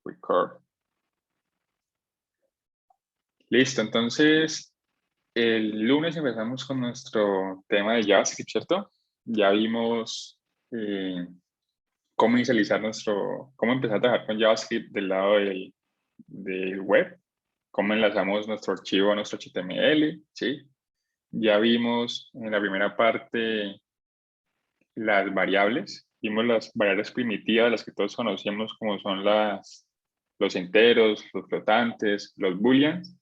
Record. Listo, entonces el lunes empezamos con nuestro tema de JavaScript, ¿cierto? Ya vimos cómo inicializar cómo empezar a trabajar con JavaScript del lado del web, cómo enlazamos nuestro archivo a nuestro HTML, ¿sí? Ya vimos en la primera parte las variables, vimos las variables primitivas, las que todos conocemos como son los enteros, los flotantes, los booleans,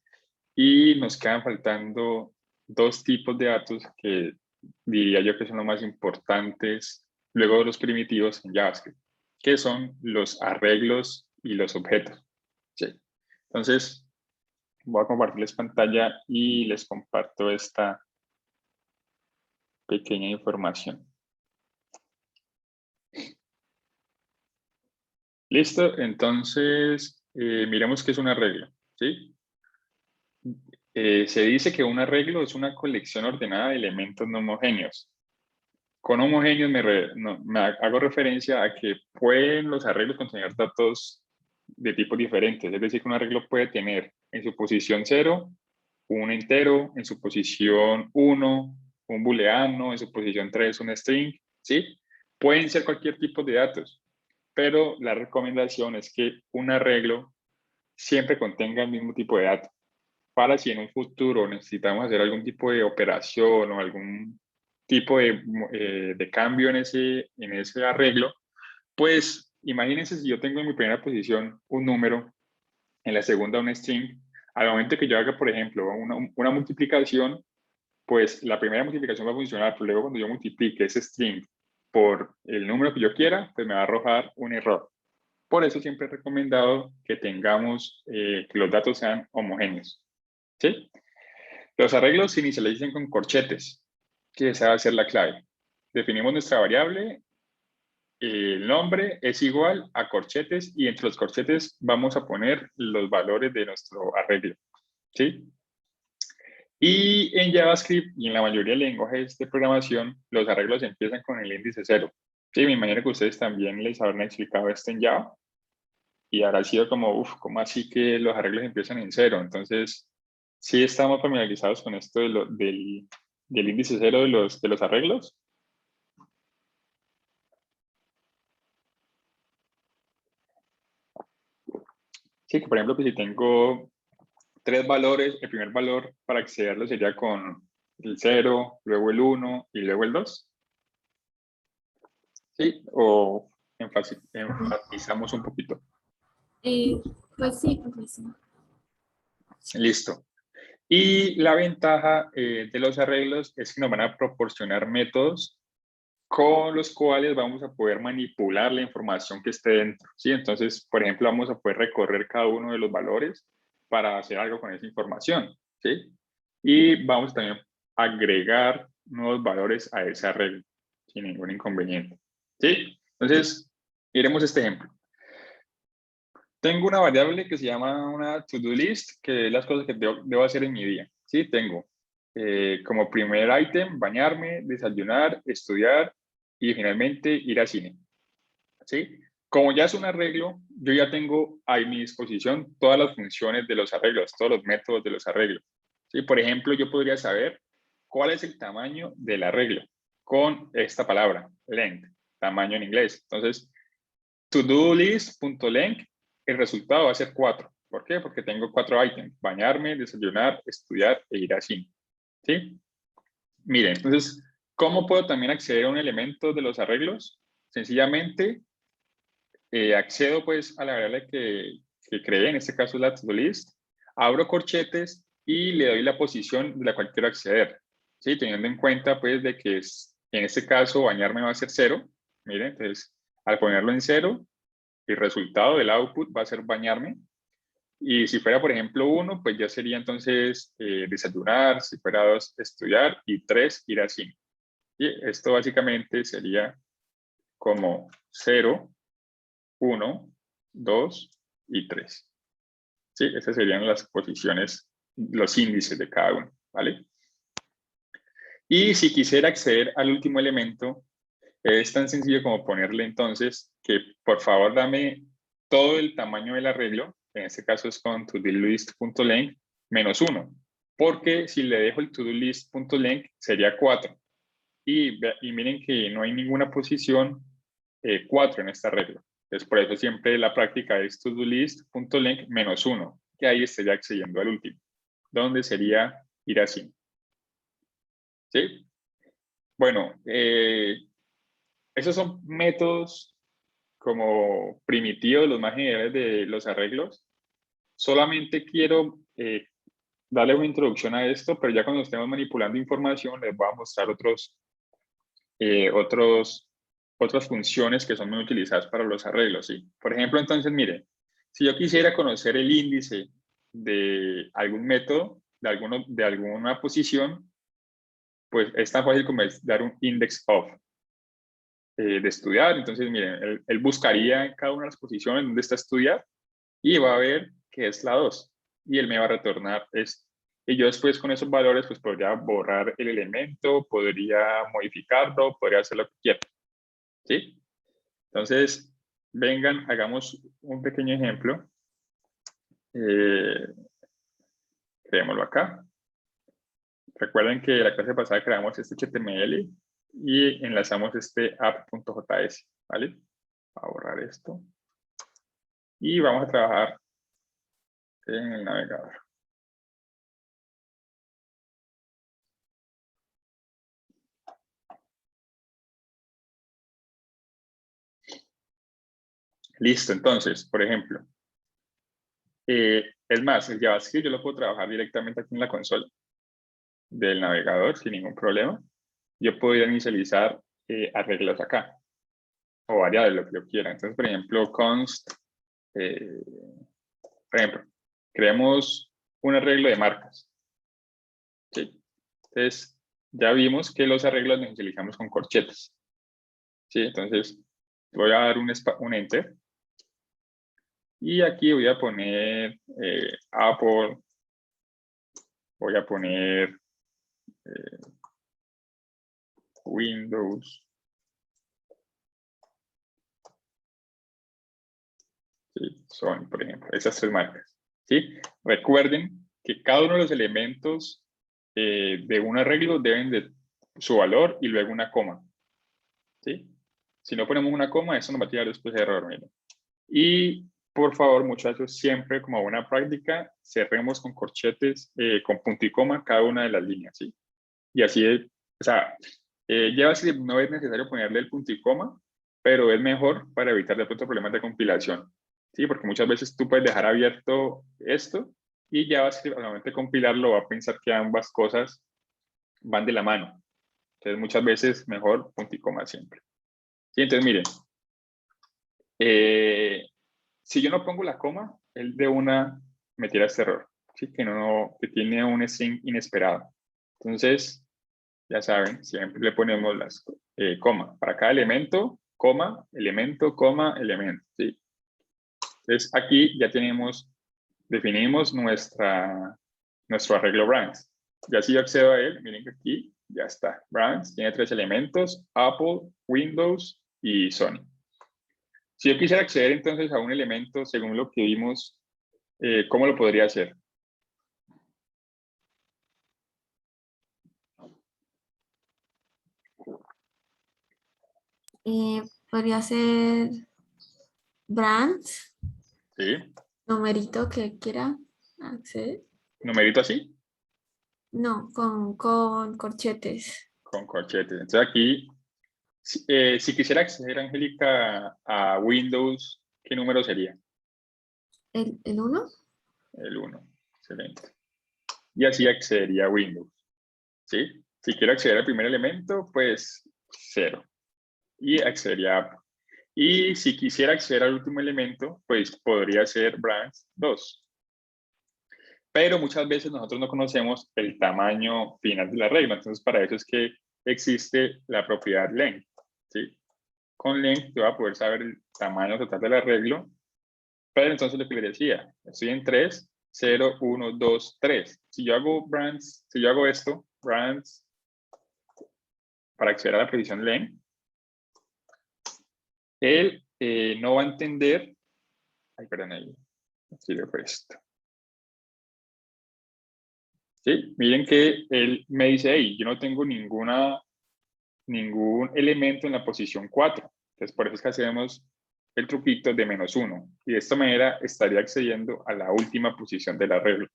y nos quedan faltando dos tipos de datos que diría yo que son los más importantes luego de los primitivos en JavaScript, que son los arreglos y los objetos. ¿Sí? Entonces, voy a compartirles pantalla y les comparto esta pequeña información. Listo, entonces miremos qué es un arreglo. ¿Sí? Se dice que un arreglo es una colección ordenada de elementos no homogéneos. Con homogéneos me hago referencia a que pueden los arreglos contener datos de tipos diferentes. Es decir, que un arreglo puede tener en su posición 0 un entero, en su posición 1 un booleano, en su posición 3 un string, ¿sí? Pueden ser cualquier tipo de datos, pero la recomendación es que un arreglo siempre contenga el mismo tipo de datos, para si en un futuro necesitamos hacer algún tipo de operación o algún tipo de cambio en ese arreglo, pues imagínense si yo tengo en mi primera posición un número, en la segunda un string, al momento que yo haga, por ejemplo, una multiplicación, pues la primera multiplicación va a funcionar, pero luego cuando yo multiplique ese string por el número que yo quiera, pues me va a arrojar un error. Por eso siempre he recomendado que tengamos, que los datos sean homogéneos. ¿Sí? Los arreglos se inicializan con corchetes, que esa va a ser la clave. Definimos nuestra variable, el nombre es igual a corchetes y entre los corchetes vamos a poner los valores de nuestro arreglo. ¿Sí? Y en JavaScript y en la mayoría de lenguajes de programación, los arreglos empiezan con el índice 0. Sí, me imagino que ustedes también les habrán explicado esto en Java y habrá sido como, ¿cómo así que los arreglos empiezan en 0? Entonces, sí estamos familiarizados con esto del índice 0 de los arreglos. Sí, que por ejemplo, que si tengo tres valores, el primer valor para accederlo sería con el 0, luego el 1 y luego el 2. ¿Sí? ¿O enfatizamos un poquito? Pues sí, profesor. Listo. Y la ventaja de los arreglos es que nos van a proporcionar métodos con los cuales vamos a poder manipular la información que esté dentro. ¿Sí? Entonces, por ejemplo, vamos a poder recorrer cada uno de los valores para hacer algo con esa información. ¿Sí? Y vamos también a agregar nuevos valores a ese arreglo sin ningún inconveniente. ¿Sí? Entonces, miremos este ejemplo. Tengo una variable que se llama una to-do list, que es las cosas que debo hacer en mi día. ¿Sí? Tengo como primer ítem bañarme, desayunar, estudiar y finalmente ir al cine. ¿Sí? Como ya es un arreglo, yo ya tengo a mi disposición todas las funciones de los arreglos, todos los métodos de los arreglos. ¿Sí? Por ejemplo, yo podría saber cuál es el tamaño del arreglo con esta palabra, length, tamaño en inglés. Entonces, to-do-list.length, el resultado va a ser 4. ¿Por qué? Porque tengo 4 ítems: bañarme, desayunar, estudiar e ir al cine. ¿Sí? Miren, entonces, ¿cómo puedo también acceder a un elemento de los arreglos? Sencillamente, accedo pues a la variable que creé, en este caso es la to-do list, abro corchetes y le doy la posición de la cual quiero acceder. ¿Sí? Teniendo en cuenta pues de que en este caso bañarme va a ser 0. Miren, entonces, al ponerlo en 0, el resultado del output va a ser bañarme. Y si fuera, por ejemplo, 1, pues ya sería entonces desayunar, si fuera 2, estudiar, y 3, ir al cine. Y esto básicamente sería como 0, 1, 2 y 3. ¿Sí? Esas serían las posiciones, los índices de cada uno, ¿vale? Y si quisiera acceder al último elemento, es tan sencillo como ponerle entonces que por favor dame todo el tamaño del arreglo, en este caso es con todolist.length, menos 1. Porque si le dejo el todolist.length sería 4. Y miren que no hay ninguna posición 4 en esta regla. Entonces, por eso siempre la práctica es todolist.length menos 1, que ahí estaría accediendo al último, donde sería ir así. ¿Sí? Bueno, esos son métodos como primitivos, los más generales de los arreglos. Solamente quiero darle una introducción a esto, pero ya cuando estemos manipulando información les voy a mostrar otras funciones que son muy utilizadas para los arreglos. ¿Sí? Por ejemplo, entonces, mire, si yo quisiera conocer el índice de algún método, de alguna posición, pues es tan fácil como dar un index of de estudiar. Entonces, miren, él buscaría en cada una de las posiciones donde está estudiar y va a ver que es la 2 y él me va a retornar esto. Y yo después con esos valores pues podría borrar el elemento, podría modificarlo, podría hacer lo que quiera. ¿Sí? Entonces, vengan, hagamos un pequeño ejemplo. Creémoslo acá. Recuerden que la clase pasada creamos este HTML y enlazamos este app.js, ¿vale? Voy a borrar esto. Y vamos a trabajar en el navegador. Listo, entonces, por ejemplo, es más, el JavaScript yo lo puedo trabajar directamente aquí en la consola del navegador sin ningún problema. Yo puedo ir a inicializar arreglos acá o variables, lo que yo quiera. Entonces, por ejemplo, const, por ejemplo, creamos un arreglo de marcas. ¿Sí? Entonces, ya vimos que los arreglos los inicializamos con corchetes. ¿Sí? Entonces, voy a dar un enter. Y aquí voy a poner Apple, voy a poner Windows, ¿sí? Sony, por ejemplo, esas 3 marcas. ¿Sí? Recuerden que cada uno de los elementos de un arreglo deben de su valor y luego una coma. ¿Sí? Si no ponemos una coma, eso nos va a tirar después de error. Miren. Y por favor, muchachos, siempre como buena práctica, cerremos con corchetes, con punto y coma cada una de las líneas. ¿Sí? Y así es, o sea, JavaScript no es necesario ponerle el punto y coma, pero es mejor para evitar de pronto problemas de compilación. ¿Sí? Porque muchas veces tú puedes dejar abierto esto y JavaScript al momento de compilarlo va a pensar que ambas cosas van de la mano. Entonces muchas veces mejor punto y coma siempre. ¿Sí? Entonces miren, si yo no pongo la coma, él de una me tira este error. ¿Sí? Que tiene un string inesperado. Entonces, ya saben, siempre le ponemos las coma. Para cada elemento, coma, elemento, coma, elemento. ¿Sí? Entonces, aquí ya definimos nuestro arreglo brands. Ya si yo accedo a él, miren que aquí ya está. Brands tiene 3 elementos, Apple, Windows y Sony. Si yo quisiera acceder entonces a un elemento según lo que vimos, ¿cómo lo podría hacer? Podría ser brand, ¿Sí? numerito que quiera acceder. ¿Numerito así? No, con corchetes. Con corchetes. Entonces aquí, si quisiera acceder, Angélica, a Windows, ¿qué número sería? ¿El uno? El 1. Excelente. Y así accedería a Windows. ¿Sí? Si quiero acceder al primer elemento, pues 0. Y accedería a Apple. Y si quisiera acceder al último elemento, pues podría ser branch 2. Pero muchas veces nosotros no conocemos el tamaño final de la regla. Entonces, para eso es que existe la propiedad length. ¿Sí? Con length yo voy a poder saber el tamaño total del arreglo. Pero entonces lo que les decía, estoy en 3, 0, 1, 2, 3. Si yo hago esto, brands, para acceder a la precisión length, él no va a entender Ay, perdón, ahí. Aquí lo he puesto. ¿Sí? Miren que él me dice, hey, yo no tengo ningún elemento en la posición 4. Entonces, por eso es que hacemos el truquito de -1. Y de esta manera estaría accediendo a la última posición de la regla.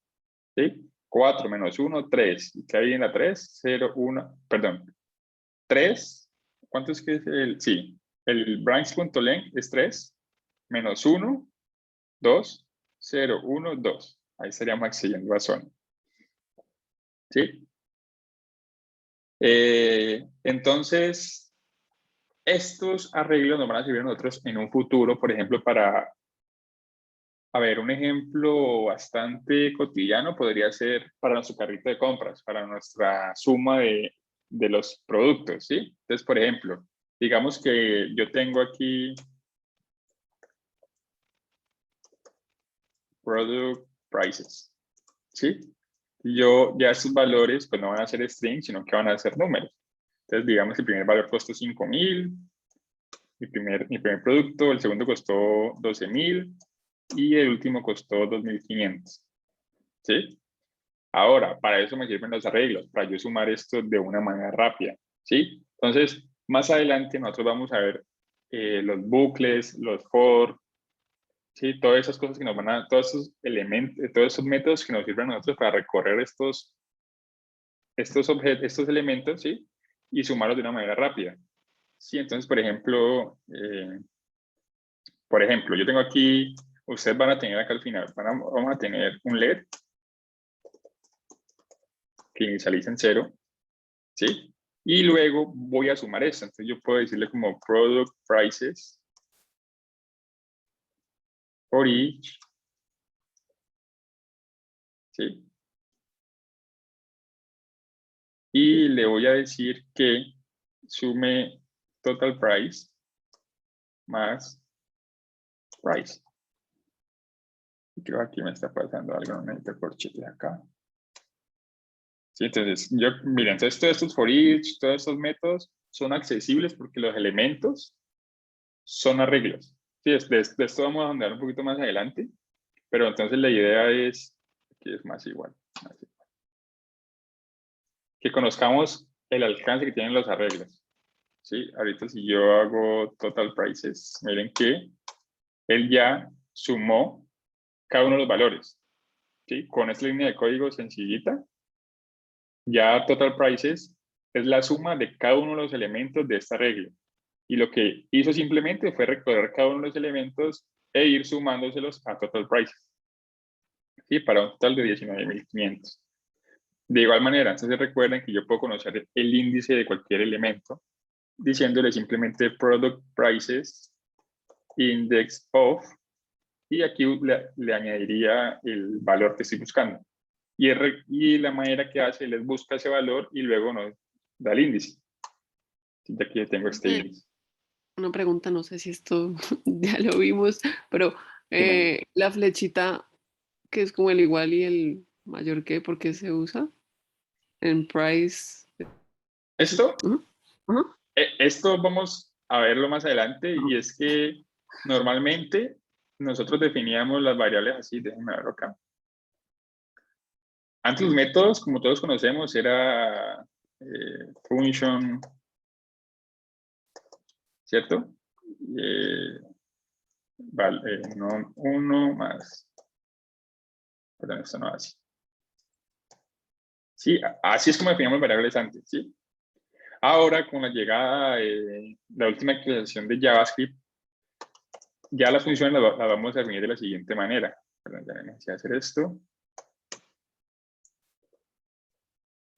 ¿Sí? 4 menos 1, 3. ¿Y qué hay en la 3? 0, 1, perdón. 3. ¿Cuánto es que es el? Sí. El branch.length es 3. Menos 1, 2, 0, 1, 2. Ahí estaríamos accediendo a zona. ¿Sí? Entonces, estos arreglos nos van a servir a nosotros en un futuro, por ejemplo, para, a ver, un ejemplo bastante cotidiano podría ser para nuestro carrito de compras, para nuestra suma de los productos, ¿sí? Entonces, por ejemplo, digamos que yo tengo aquí product prices, ¿sí? Yo ya estos valores pues no van a ser string, sino que van a ser números. Entonces, digamos que el primer valor costó 5.000, mi primer producto, el segundo costó 12.000 y el último costó 2.500, ¿sí? Ahora, para eso me sirven los arreglos, para yo sumar esto de una manera rápida, ¿sí? Entonces, más adelante nosotros vamos a ver los bucles, los for, ¿sí? Todas esas cosas que nos van a, todos esos elementos, todos esos métodos que nos sirven a nosotros para recorrer estos elementos, ¿sí? Y sumarlos de una manera rápida. Sí, entonces, por ejemplo, yo tengo aquí, ustedes van a tener acá al final, vamos a tener un LED que inicializa en 0, ¿sí? Y luego voy a sumar esto. Entonces yo puedo decirle como product prices for each, ¿sí? Y le voy a decir que sume total price más price. Creo que aquí me está pasando algo, no necesito corchetes acá. Sí, entonces, miren, entonces todos estos for each, todos estos métodos son accesibles porque los elementos son arreglos. Sí, de esto vamos a andar un poquito más adelante, pero entonces la idea es que es más igual. Que conozcamos el alcance que tienen los arreglos. ¿Sí? Ahorita si yo hago total prices, miren que él ya sumó cada uno de los valores. ¿Sí? Con esta línea de código sencillita, ya total prices es la suma de cada uno de los elementos de esta regla. Y lo que hizo simplemente fue recorrer cada uno de los elementos e ir sumándoselos a total prices. ¿Sí? Para un total de 19.500. De igual manera, entonces recuerden que yo puedo conocer el índice de cualquier elemento diciéndole simplemente product prices index of y aquí le añadiría el valor que estoy buscando. Y la manera que hace, les busca ese valor y luego nos da el índice. Y aquí tengo este índice. Una pregunta, no sé si esto ya lo vimos, pero Dime. la flechita que es como el igual y el mayor que, ¿por qué se usa? En price. Esto, Ujú, ujú. esto vamos a verlo más adelante y es que normalmente nosotros definíamos las variables así, déjenme verlo acá. Antes los métodos, como todos conocemos, era function, ¿cierto? Vale, no, 1 más, perdón, esto no es así. Sí, así es como definíamos variables antes, ¿sí? Ahora, con la llegada de la última actualización de JavaScript, ya las funciones las vamos a definir de la siguiente manera. Perdón, ya necesito hacer esto.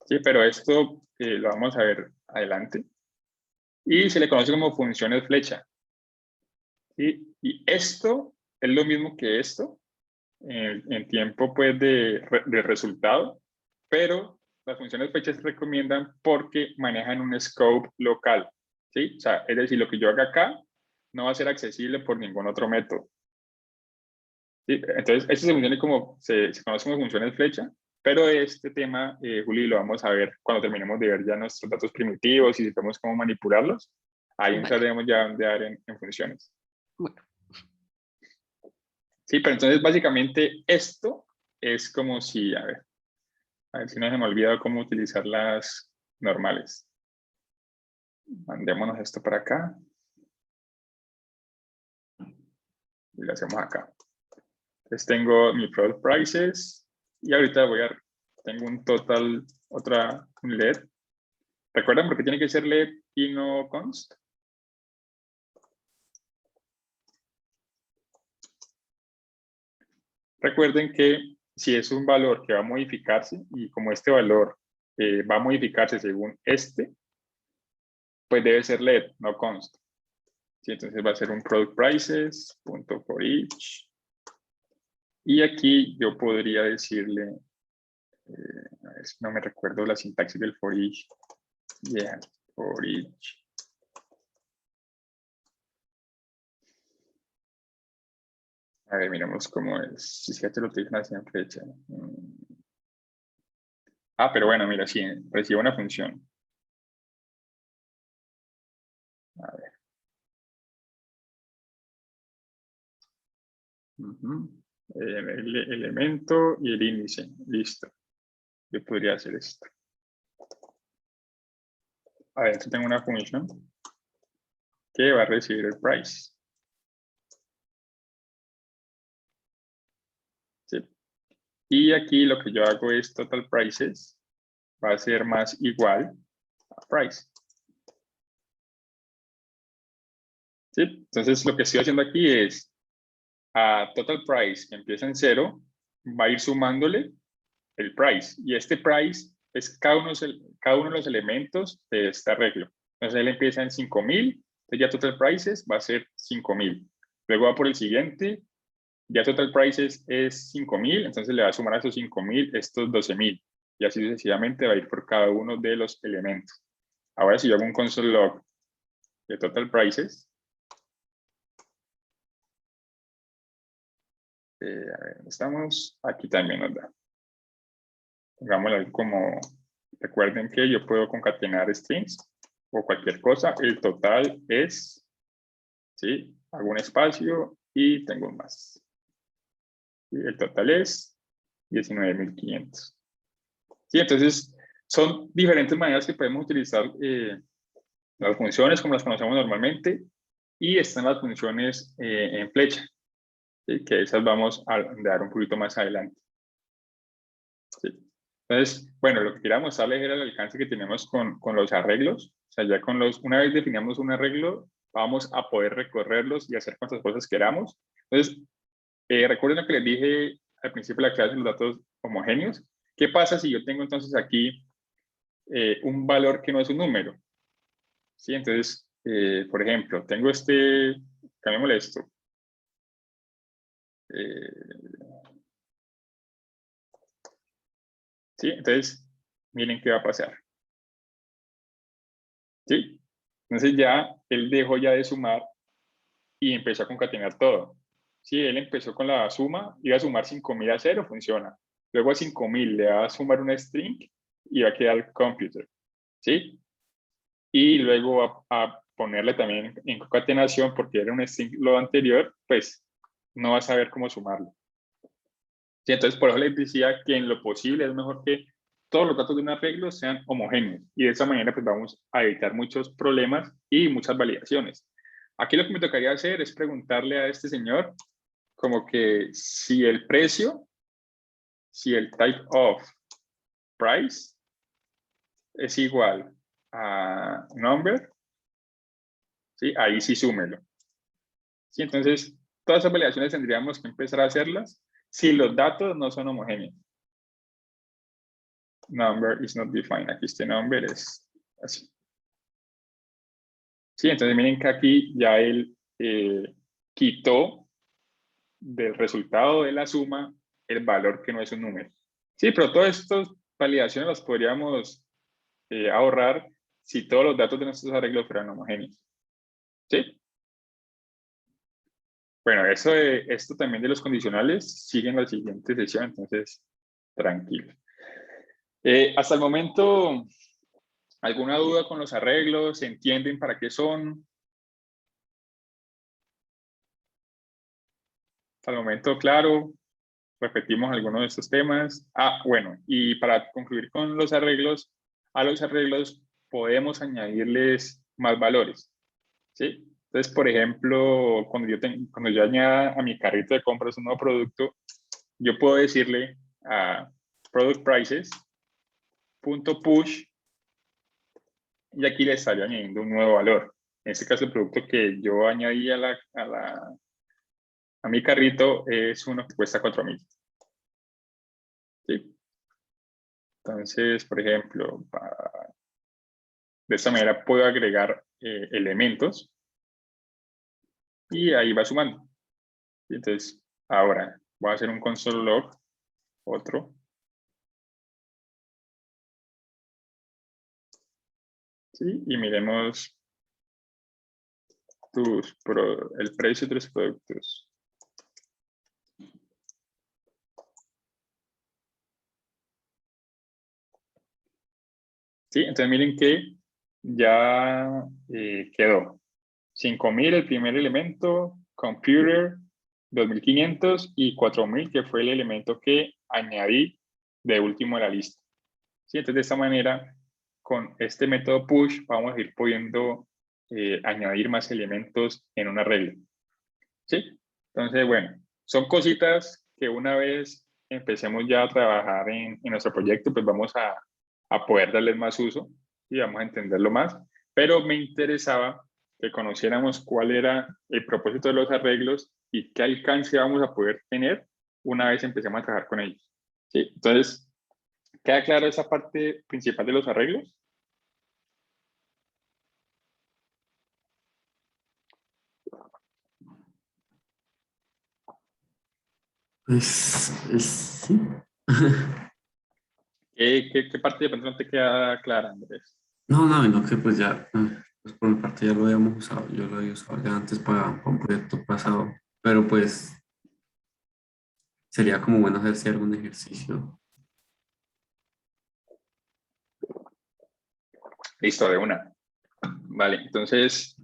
Sí, pero esto lo vamos a ver adelante. Y se le conoce como funciones flecha. ¿Sí? Y esto es lo mismo que esto, en tiempo pues de resultado, pero las funciones flecha se recomiendan porque manejan un scope local, ¿sí? O sea, es decir, lo que yo haga acá no va a ser accesible por ningún otro método. ¿Sí? Entonces, esto se conoce como funciones flecha, pero este tema, Juli, lo vamos a ver cuando terminemos de ver ya nuestros datos primitivos y sepamos cómo manipularlos. Ahí Vale, entraremos ya a ondear en funciones. bueno. Sí, pero entonces básicamente esto es como si, a ver si no se me ha olvidado cómo utilizar las normales. Mandémonos esto para acá. Y lo hacemos acá. Entonces tengo mi product prices y ahorita tengo un total, un LED. ¿Recuerdan por qué tiene que ser LED y no const? Recuerden que si es un valor que va a modificarse y como este valor va a modificarse según este, pues debe ser LED, no const. ¿Sí? Entonces va a ser un product prices, punto for each. Y aquí yo podría decirle, a ver si no me recuerdo la sintaxis del for each. Yeah, for each. A ver, miremos cómo es. Si se lo utilizan así en flecha. Pero bueno, mira, sí, recibe una función. A ver. El elemento y el índice. Listo. Yo podría hacer esto. A ver, aquí tengo una función que va a recibir el price. ¿Sí? Y aquí lo que yo hago es total prices va a ser más igual a price. ¿Sí? Entonces lo que estoy haciendo aquí es a total price que empieza en 0, va a ir sumándole el price. Y este price es cada uno de los elementos de este arreglo. Entonces él empieza en 5,000, entonces ya total prices va a ser 5,000. Luego va por el siguiente, ya total prices es 5,000, entonces le va a sumar a esos 5,000 estos 12,000. Y así sucesivamente va a ir por cada uno de los elementos. Ahora si yo hago un console log de total prices, a ver, ¿dónde estamos? Aquí también nos da. Pongámoslo como, recuerden que yo puedo concatenar strings o cualquier cosa. El total es, ¿sí? Hago un espacio y tengo un más. ¿Sí? El total es 19,500. ¿Sí? Entonces, son diferentes maneras que podemos utilizar las funciones como las conocemos normalmente y están las funciones en flecha, ¿sí? Que esas vamos a dar un poquito más adelante. ¿Sí? Entonces, bueno, lo que quería mostrarles era el alcance que tenemos con los arreglos. O sea, ya una vez definamos un arreglo, vamos a poder recorrerlos y hacer cuantas cosas queramos. Entonces, recuerden lo que les dije al principio de la clase de los datos homogéneos. ¿Qué pasa si yo tengo entonces aquí un valor que no es un número? ¿Sí? Entonces, por ejemplo, tengo cambiémosle esto. ¿Sí? Entonces, miren qué va a pasar. ¿Sí? Entonces ya él dejó ya de sumar y empezó a concatenar todo. Sí, él empezó con la suma, iba a sumar 5,000 a 0, funciona. Luego a 5,000 le va a sumar una string y va a quedar computer. ¿Sí? Y luego a ponerle también en concatenación, porque era un string lo anterior, pues no va a saber cómo sumarlo. Sí, entonces, por eso les decía que en lo posible es mejor que todos los datos de un arreglo sean homogéneos. Y de esa manera, pues vamos a evitar muchos problemas y muchas validaciones. Aquí lo que me tocaría hacer es preguntarle a este señor como que si el precio, si el type of price es igual a number, ¿sí? Ahí sí súmelo. ¿Sí? Entonces, todas esas validaciones tendríamos que empezar a hacerlas si los datos no son homogéneos. Number is not defined. Aquí este number es así. Sí, entonces miren que aquí ya él quitó del resultado de la suma el valor que no es un número. Sí, pero todas estas validaciones las podríamos ahorrar si todos los datos de nuestros arreglos fueran homogéneos. ¿Sí? Bueno, esto también de los condicionales sigue en la siguiente sesión, entonces tranquilo. Hasta el momento, ¿alguna duda con los arreglos? ¿Se entienden para qué son? Hasta el momento, claro, repetimos algunos de estos temas. Bueno, y para concluir con los arreglos, a los arreglos podemos añadirles más valores, ¿sí? Entonces, por ejemplo, cuando yo añada a mi carrito de compras un nuevo producto, yo puedo decirle a product prices punto push y aquí le estaría añadiendo un nuevo valor. En este caso, el producto que yo añadí a mi carrito es uno que cuesta 4.000. ¿Sí? Entonces, por ejemplo, de esta manera puedo agregar elementos y ahí va sumando. Entonces, ahora voy a hacer un console log, otro. ¿Sí? Y miremos el precio de los productos. ¿Sí? Entonces miren que ya quedó 5.000 el primer elemento, computer 2.500 y 4.000 que fue el elemento que añadí de último a la lista. ¿Sí? Entonces de esta manera, con este método push vamos a ir pudiendo añadir más elementos en una regla. ¿Sí? Entonces, bueno, son cositas que una vez empecemos ya a trabajar en nuestro proyecto, pues vamos a poder darles más uso y vamos a entenderlo más. Pero me interesaba que conociéramos cuál era el propósito de los arreglos y qué alcance vamos a poder tener una vez empecemos a trabajar con ellos. ¿Sí? Entonces, ¿queda claro esa parte principal de los arreglos? Pues sí. ¿Qué parte de pronto no te queda clara, Andrés? No, no, no, que pues ya, pues por mi parte ya lo habíamos usado, yo lo había usado ya antes para un proyecto pasado, pero pues sería como bueno hacerse algún ejercicio. Listo, de una. Vale, entonces,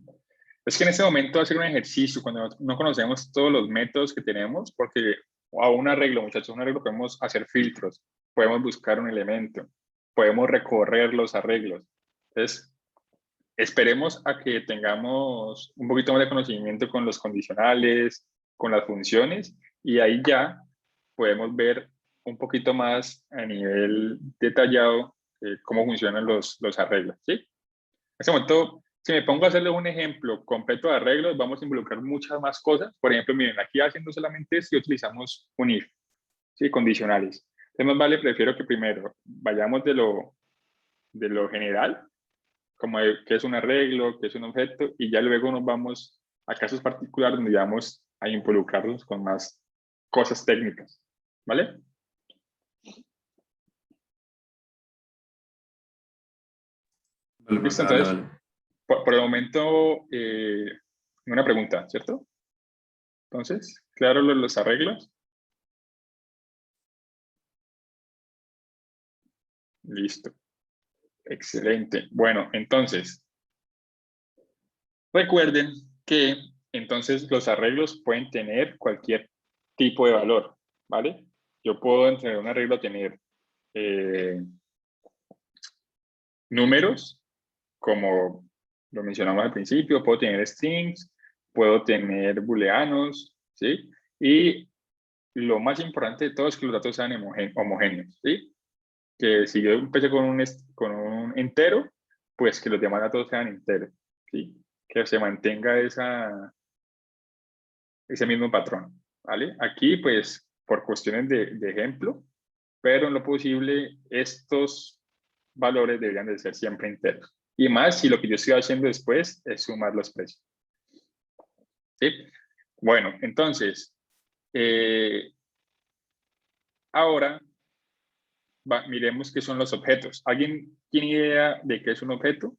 es que en este momento hacer un ejercicio, cuando no conocemos todos los métodos que tenemos, porque a un arreglo, muchachos, un arreglo podemos hacer filtros, podemos buscar un elemento, podemos recorrer los arreglos. Entonces, esperemos a que tengamos un poquito más de conocimiento con los condicionales, con las funciones, y ahí ya podemos ver un poquito más a nivel detallado cómo funcionan los arreglos, ¿sí? En este momento, si me pongo a hacerles un ejemplo completo de arreglos, vamos a involucrar muchas más cosas. Por ejemplo, miren, aquí haciendo solamente esto y utilizamos un if, ¿sí? Condicionales. Entonces, más vale, prefiero que primero vayamos de lo general, como qué es un arreglo, qué es un objeto, y ya luego nos vamos a casos particulares donde vamos a involucrarnos con más cosas técnicas, ¿vale? Vale, Listo, vale, entonces, vale. por el momento, una pregunta, ¿cierto? Entonces, claro, los arreglos. Listo. Excelente. Bueno, entonces, recuerden que entonces los arreglos pueden tener cualquier tipo de valor, ¿vale? Yo puedo entre un arreglo tener números, como lo mencionamos al principio, puedo tener strings, puedo tener booleanos, ¿sí? Y lo más importante de todo es que los datos sean homogéneos, ¿sí? Que si yo empecé con un entero, pues que los demás datos sean enteros, ¿sí? Que se mantenga ese mismo patrón, ¿vale? Aquí, pues, por cuestiones de ejemplo, pero en lo posible, estos valores deberían de ser siempre enteros. Y más si lo que yo estoy haciendo después es sumar los precios. ¿Sí? Bueno, entonces, ahora miremos qué son los objetos. ¿Alguien tiene idea de qué es un objeto?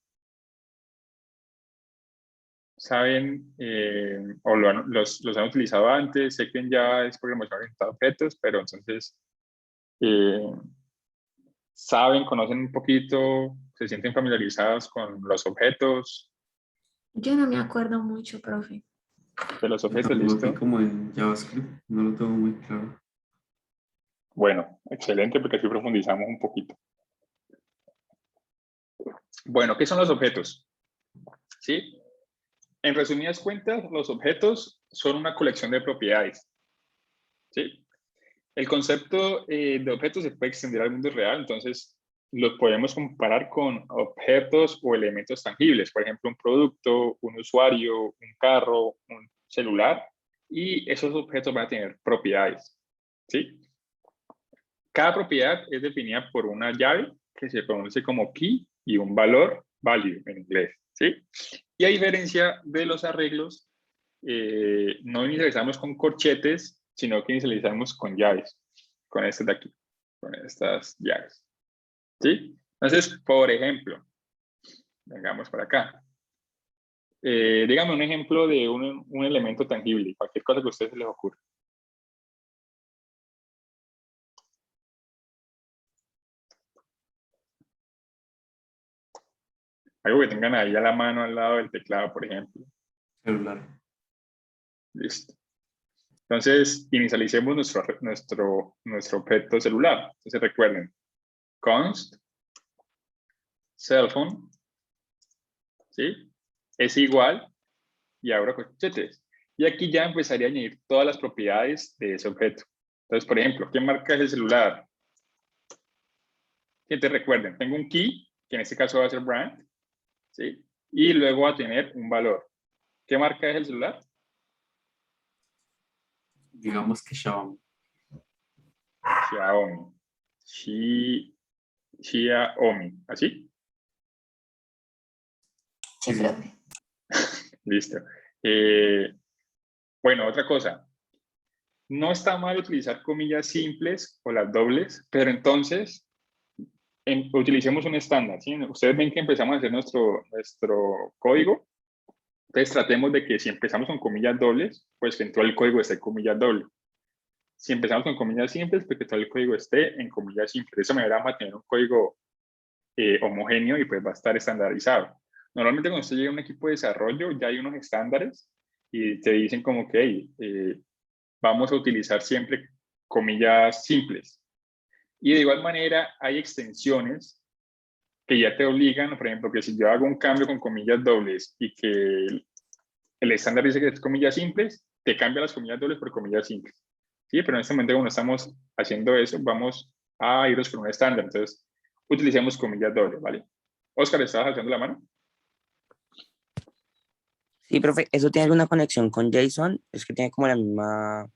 ¿Saben o los han utilizado antes? Sé que ya es programación orientada a objetos, pero entonces, eh, ¿saben, conocen un poquito, se sienten familiarizados con los objetos? Yo no me acuerdo mucho, profe. De los Yo objetos, tengo aquí listo. como en JavaScript, no lo tengo muy claro. Bueno, excelente, porque así profundizamos un poquito. Bueno, ¿qué son los objetos? ¿Sí? En resumidas cuentas, los objetos son una colección de propiedades. ¿Sí? El concepto de objetos se puede extender al mundo real, entonces los podemos comparar con objetos o elementos tangibles, por ejemplo, un producto, un usuario, un carro, un celular, y esos objetos van a tener propiedades. ¿Sí? Cada propiedad es definida por una llave que se conoce como key y un valor value en inglés. ¿Sí? Y a diferencia de los arreglos, no inicializamos con corchetes, sino que inicializamos con llaves, con estas de aquí, con estas llaves. ¿Sí? Entonces, por ejemplo, vengamos para acá. Dígame un ejemplo de un elemento tangible, cualquier cosa que a ustedes se les ocurra. Algo que tengan ahí a la mano al lado del teclado, por ejemplo. Celular. Listo. Entonces, inicialicemos nuestro objeto celular. Entonces, recuerden, const cellphone, ¿sí? Es igual, y abro corchetes. Y aquí ya empezaría a añadir todas las propiedades de ese objeto. Entonces, por ejemplo, ¿qué marca es el celular? Que te recuerden, tengo un key, que en este caso va a ser brand, ¿sí? Y luego va a tener un valor. ¿Qué marca es el celular? Digamos que Xiaomi. Xiaomi. Xiaomi. ¿Así? Sí, Sí, profe. Listo. Bueno, otra cosa. No está mal utilizar comillas simples o las dobles, pero entonces utilicemos un estándar. ¿Sí? Ustedes ven que empezamos a hacer nuestro código. Entonces tratemos de que si empezamos con comillas dobles, pues que en todo el código esté comillas dobles. Si empezamos con comillas simples, pues que todo el código esté en comillas simples. De esa manera vamos a tener un código homogéneo y pues va a estar estandarizado. Normalmente cuando usted llega a un equipo de desarrollo ya hay unos estándares y te dicen como que hey, vamos a utilizar siempre comillas simples. Y de igual manera hay extensiones que ya te obligan, por ejemplo, que si yo hago un cambio con comillas dobles y que el estándar dice que es comillas simples, te cambia las comillas dobles por comillas simples. ¿Sí? Pero en este momento cuando estamos haciendo eso, vamos a irnos con un estándar. Entonces, utilicemos comillas dobles, ¿vale? Oscar, ¿estabas alzando la mano? Sí, profe, ¿eso tiene alguna conexión con JSON? Es que tiene como la misma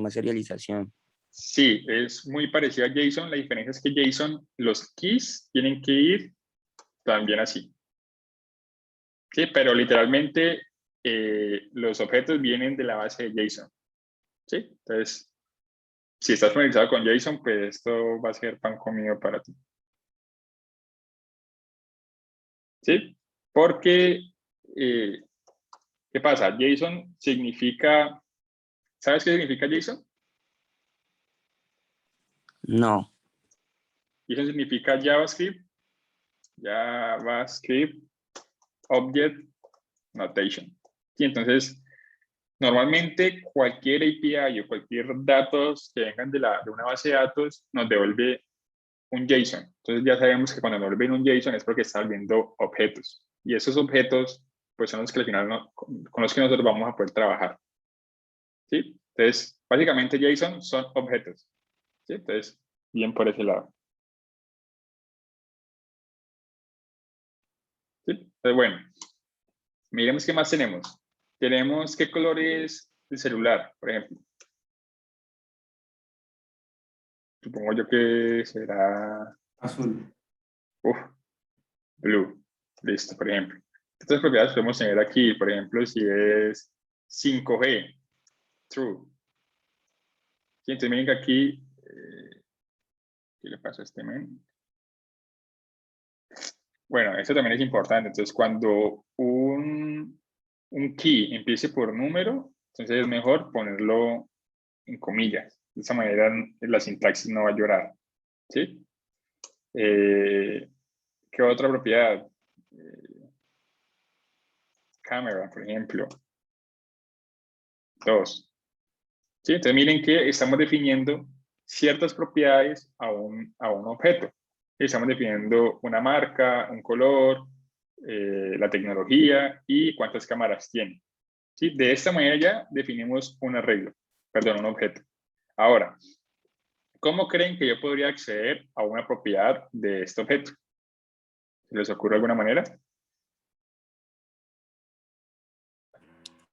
serialización. Sí, es muy parecido a JSON. La diferencia es que JSON, los keys tienen que ir también así. Sí, pero literalmente los objetos vienen de la base de JSON. ¿Sí? Entonces, si estás familiarizado con JSON, pues esto va a ser pan comido para ti. ¿Sí? Porque, ¿qué pasa? JSON significa, ¿sabes qué significa JSON? No. JSON significa JavaScript Object Notation. Y entonces, normalmente cualquier API o cualquier datos que vengan de una base de datos nos devuelve un JSON. Entonces ya sabemos que cuando nos devuelven un JSON es porque está volviendo objetos. Y esos objetos pues son los que al final con los que nosotros vamos a poder trabajar. ¿Sí? Entonces, básicamente JSON son objetos. ¿Sí? Entonces, bien por ese lado. ¿Sí? Entonces, bueno, miremos qué más tenemos. Tenemos qué color es el celular, por ejemplo. Supongo yo que será azul. blue. Listo, por ejemplo. Estas propiedades podemos tener aquí, por ejemplo, si es 5G, true. Sí, entonces miren que aquí, ¿qué le pasa a este men? Bueno, esto también es importante. Entonces, cuando un key empiece por número, entonces es mejor ponerlo en comillas. De esa manera la sintaxis no va a llorar. ¿Sí? ¿Qué otra propiedad? Camera, por ejemplo. 2. ¿Sí? Entonces miren que estamos definiendo ciertas propiedades a un objeto. Estamos definiendo una marca, un color, la tecnología y cuántas cámaras tiene. ¿Sí? De esta manera ya definimos un arreglo, perdón, un objeto. Ahora, ¿cómo creen que yo podría acceder a una propiedad de este objeto? ¿Se les ocurre alguna manera?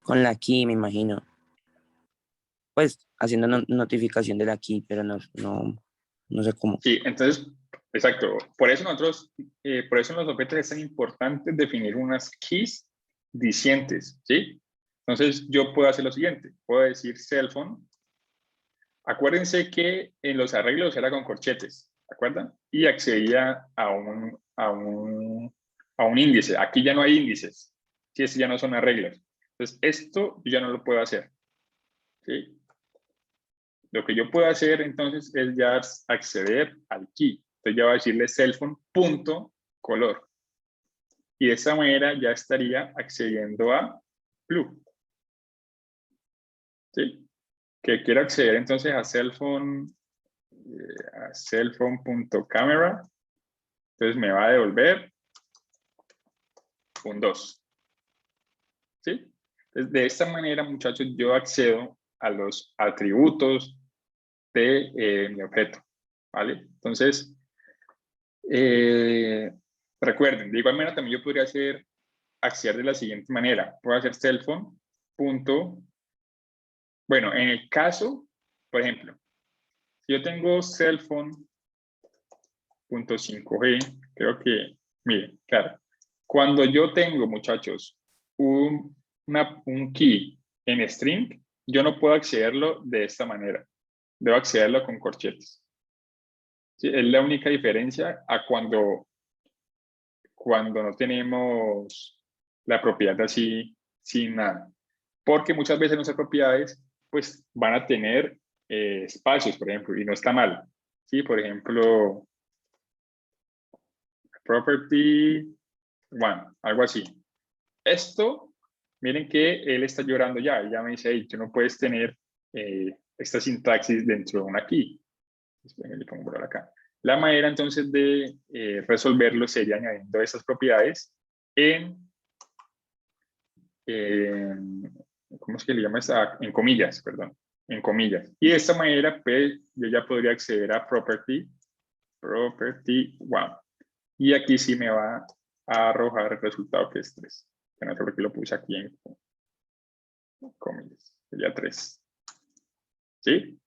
Con la key, me imagino. Pues haciendo notificación de la key, pero no sé cómo. Sí, entonces, exacto. Por eso por eso en los objetos es tan importante definir unas keys dicientes, ¿sí? Entonces, yo puedo hacer lo siguiente. Puedo decir cellphone. Acuérdense que en los arreglos era con corchetes, ¿de acuerdo? Y accedía a un índice. Aquí ya no hay índices. Sí, estos ya no son arreglos. Entonces, esto yo ya no lo puedo hacer, ¿sí? Lo que yo puedo hacer entonces es ya acceder al key. Entonces ya voy a decirle cellphone.color. Y de esta manera ya estaría accediendo a blue. ¿Sí? Que quiero acceder entonces a cellphone.camera. Entonces me va a devolver un 2. ¿Sí? Entonces de esta manera, muchachos, yo accedo a los atributos de mi objeto. ¿Vale? Entonces, recuerden, de igual manera también yo podría acceder de la siguiente manera. Puedo hacer cellphone. Bueno, en el caso, por ejemplo, si yo tengo cellphone.5G, creo que, miren, claro, cuando yo tengo, muchachos, un key en string, yo no puedo accederlo de esta manera. Debo accederlo con corchetes. ¿Sí? Es la única diferencia a cuando no tenemos la propiedad así sin nada. Porque muchas veces nuestras propiedades pues van a tener espacios, por ejemplo, y no está mal. ¿Sí? Por ejemplo, property one, algo así. Esto, miren que él está llorando ya, ya me dice, hey, tú no puedes tener esta sintaxis dentro de una key. Le pongo por acá. La manera entonces de resolverlo sería añadiendo esas propiedades ¿cómo es que le llama esta? En comillas, perdón, en comillas. Y de esta manera, pues, yo ya podría acceder a property one. Y aquí sí me va a arrojar el resultado que es 3. Que no sé por qué lo puse aquí en comillas. Sería 3. ¿Sí?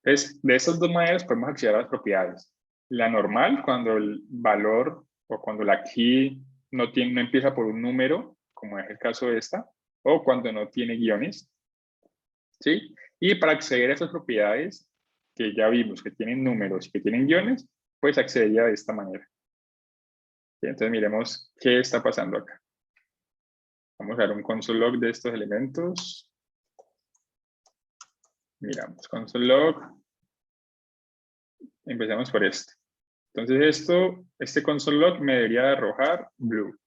Entonces, de estas dos maneras podemos acceder a las propiedades. La normal, cuando el valor o cuando la key no empieza por un número, como es el caso de esta, o cuando no tiene guiones, ¿sí? Y para acceder a esas propiedades que ya vimos que tienen números y que tienen guiones, pues accedería de esta manera. ¿Sí? Entonces miremos qué está pasando acá. Vamos a dar un console log de estos elementos. Miramos console log. Empecemos por este. Entonces este console log me debería arrojar blue.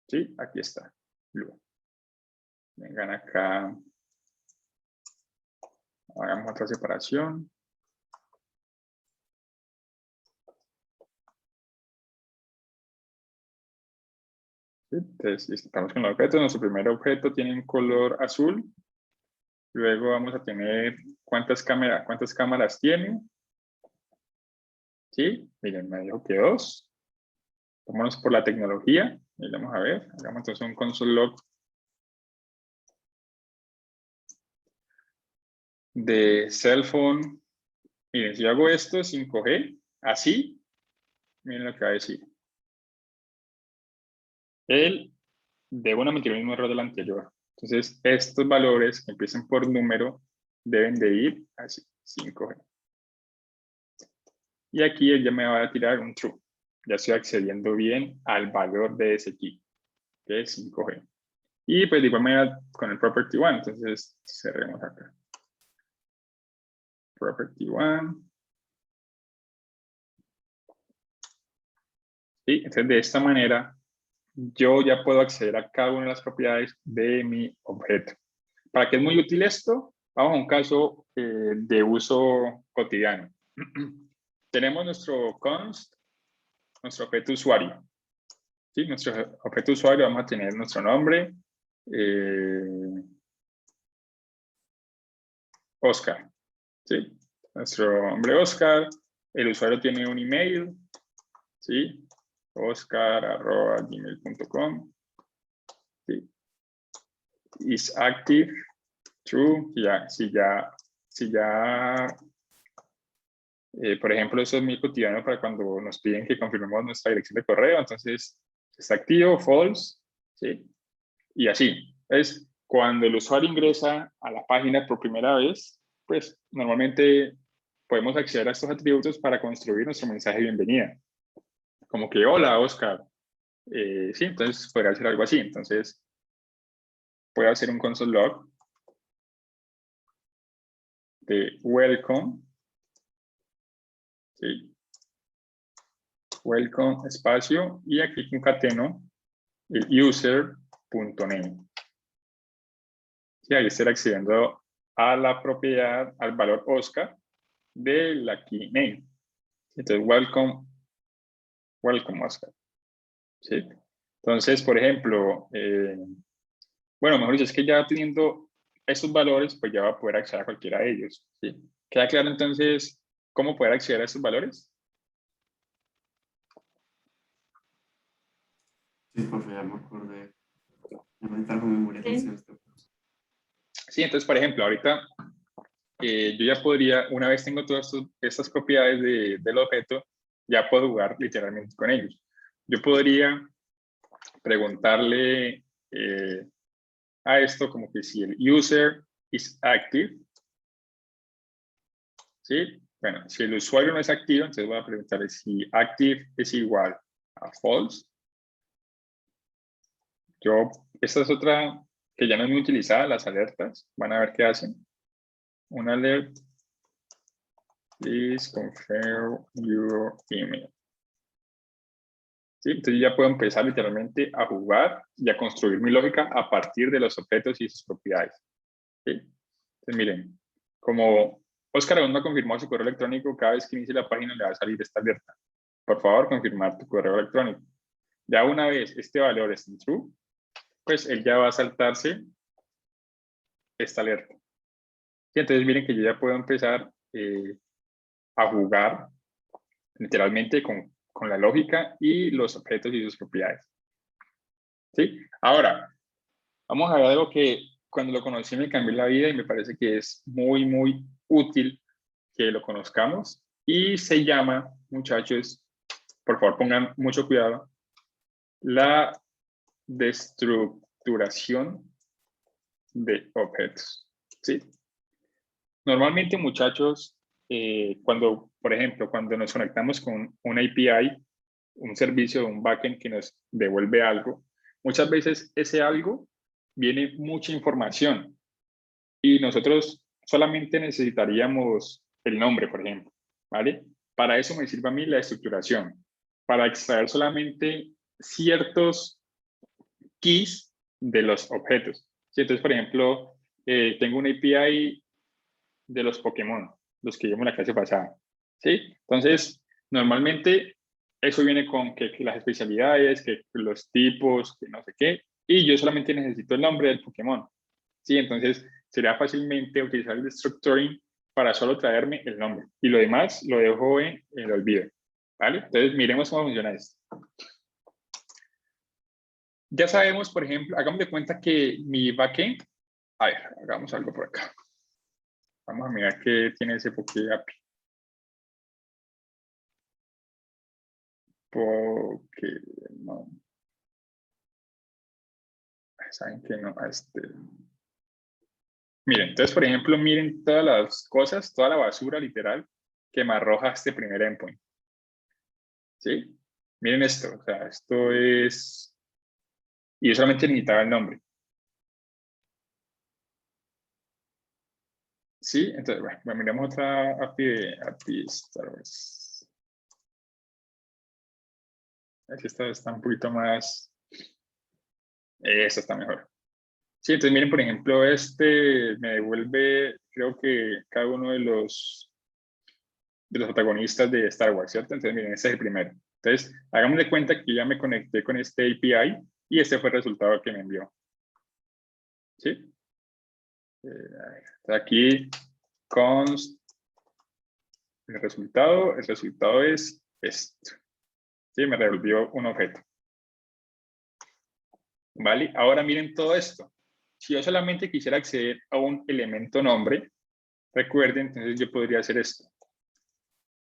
¿Sí? Aquí está, blue. Vengan acá. Hagamos otra separación. ¿Sí? Entonces, estamos con el objeto. Nuestro primer objeto tiene un color azul. Luego vamos a tener cuántas cámaras tiene. ¿Sí? Miren, me dijo que 2. Vámonos por la tecnología. Y vamos a ver. Hagamos entonces un console log de cell phone. Miren, si yo hago esto 5G, así, miren lo que va a decir. Él debe omitir el mismo error del anterior. Entonces, estos valores que empiecen por número deben de ir así, 5G. Y aquí él ya me va a tirar un true. Ya estoy accediendo bien al valor de ese key, que es 5G. Y pues de igual manera con el property one, entonces cerremos acá. Property one. ¿Sí? Entonces de esta manera yo ya puedo acceder a cada una de las propiedades de mi objeto. ¿Para qué es muy útil esto? Vamos a un caso de uso cotidiano. Tenemos nuestro const, nuestro objeto usuario. ¿Sí? Nuestro objeto usuario vamos a tener nuestro nombre, Oscar. ¿Sí? Nuestro nombre Oscar, el usuario tiene un email, ¿sí? oscar@gmail.com. ¿Sí? Is active, true, por ejemplo, eso es muy cotidiano para cuando nos piden que confirmemos nuestra dirección de correo, entonces está activo, false, ¿sí? Y así. Es cuando el usuario ingresa a la página por primera vez, pues normalmente podemos acceder a estos atributos para construir nuestro mensaje de bienvenida. Como que, hola, Oscar. Sí, entonces podría hacer algo así. Entonces, puedo hacer un console log de welcome. ¿Sí? Welcome, espacio, y aquí concateno el user.name. Y ahí estaré accediendo a la propiedad, al valor Oscar de la key name. Entonces, welcome Oscar. ¿Sí? Entonces, por ejemplo, bueno, mejor dicho, es que ya teniendo estos valores, pues ya va a poder acceder a cualquiera de ellos. ¿Sí? ¿Queda claro entonces cómo poder acceder a estos valores? Sí, profe, ya me acordé. Ya me trajo memoria del Sí. semestre. Sí, entonces, por ejemplo, ahorita yo ya podría, una vez tengo todas estas propiedades del objeto, ya puedo jugar literalmente con ellos. Yo podría preguntarle a esto como que si el user is active, ¿sí? Bueno, si el usuario no es activo, entonces voy a preguntarle si active es igual a false. Esta es otra que ya no es muy utilizada, las alertas. Van a ver qué hacen. Un alert. Please confirm your email. ¿Sí? Entonces ya puedo empezar literalmente a jugar y a construir mi lógica a partir de los objetos y sus propiedades. ¿Sí? Entonces miren, como Oscar aún no ha confirmado su correo electrónico, cada vez que inicie la página le va a salir esta alerta. Por favor, confirmar tu correo electrónico. Ya una vez este valor es en true, pues él ya va a saltarse esta alerta. Y entonces miren que yo ya puedo empezar a jugar literalmente con la lógica y los objetos y sus propiedades. ¿Sí? Ahora, vamos a ver algo que cuando lo conocí me cambió la vida y me parece que es muy, muy útil que lo conozcamos. Y se llama, muchachos, por favor pongan mucho cuidado, la destructuración de objetos. ¿Sí? Normalmente, muchachos, cuando, por ejemplo, cuando nos conectamos con una API, un servicio de un backend que nos devuelve algo, muchas veces ese algo viene mucha información y nosotros solamente necesitaríamos el nombre, por ejemplo, ¿vale? Para eso me sirve a mí la estructuración, para extraer solamente ciertos keys de los objetos. ¿Sí? Entonces, por ejemplo, tengo una API de los Pokémon, los que vimos en la clase pasada. ¿Sí? Entonces, normalmente eso viene con que las especialidades, que los tipos, que no sé qué, y yo solamente necesito el nombre del Pokémon. ¿Sí? Entonces, sería fácilmente utilizar el destructuring para solo traerme el nombre. Y lo demás lo dejo en el olvido. ¿Vale? Entonces, miremos cómo funciona esto. Ya sabemos, por ejemplo, hagamos de cuenta que mi backend, a ver, hagamos algo por acá. Vamos a mirar qué tiene ese API. Pokémon. Saben que no, Miren, entonces, por ejemplo, miren todas las cosas, toda la basura literal que me arroja este primer endpoint. ¿Sí? Miren esto, o sea, esto es... Y yo solamente necesitaba el nombre. ¿Sí? Entonces, bueno, miremos otra API de API Star Wars. Aquí está un poquito más Eso está mejor. Sí, entonces miren, por ejemplo, este me devuelve, creo que cada uno de los protagonistas de Star Wars, ¿cierto? Entonces miren, este es el primero. Entonces, hagamos de cuenta que ya me conecté con este API y este fue el resultado que me envió. ¿Sí? Aquí, const, el resultado es esto. ¿Sí? Me devolvió un objeto. ¿Vale? Ahora miren todo esto. Si yo solamente quisiera acceder a un elemento nombre, recuerden, entonces yo podría hacer esto.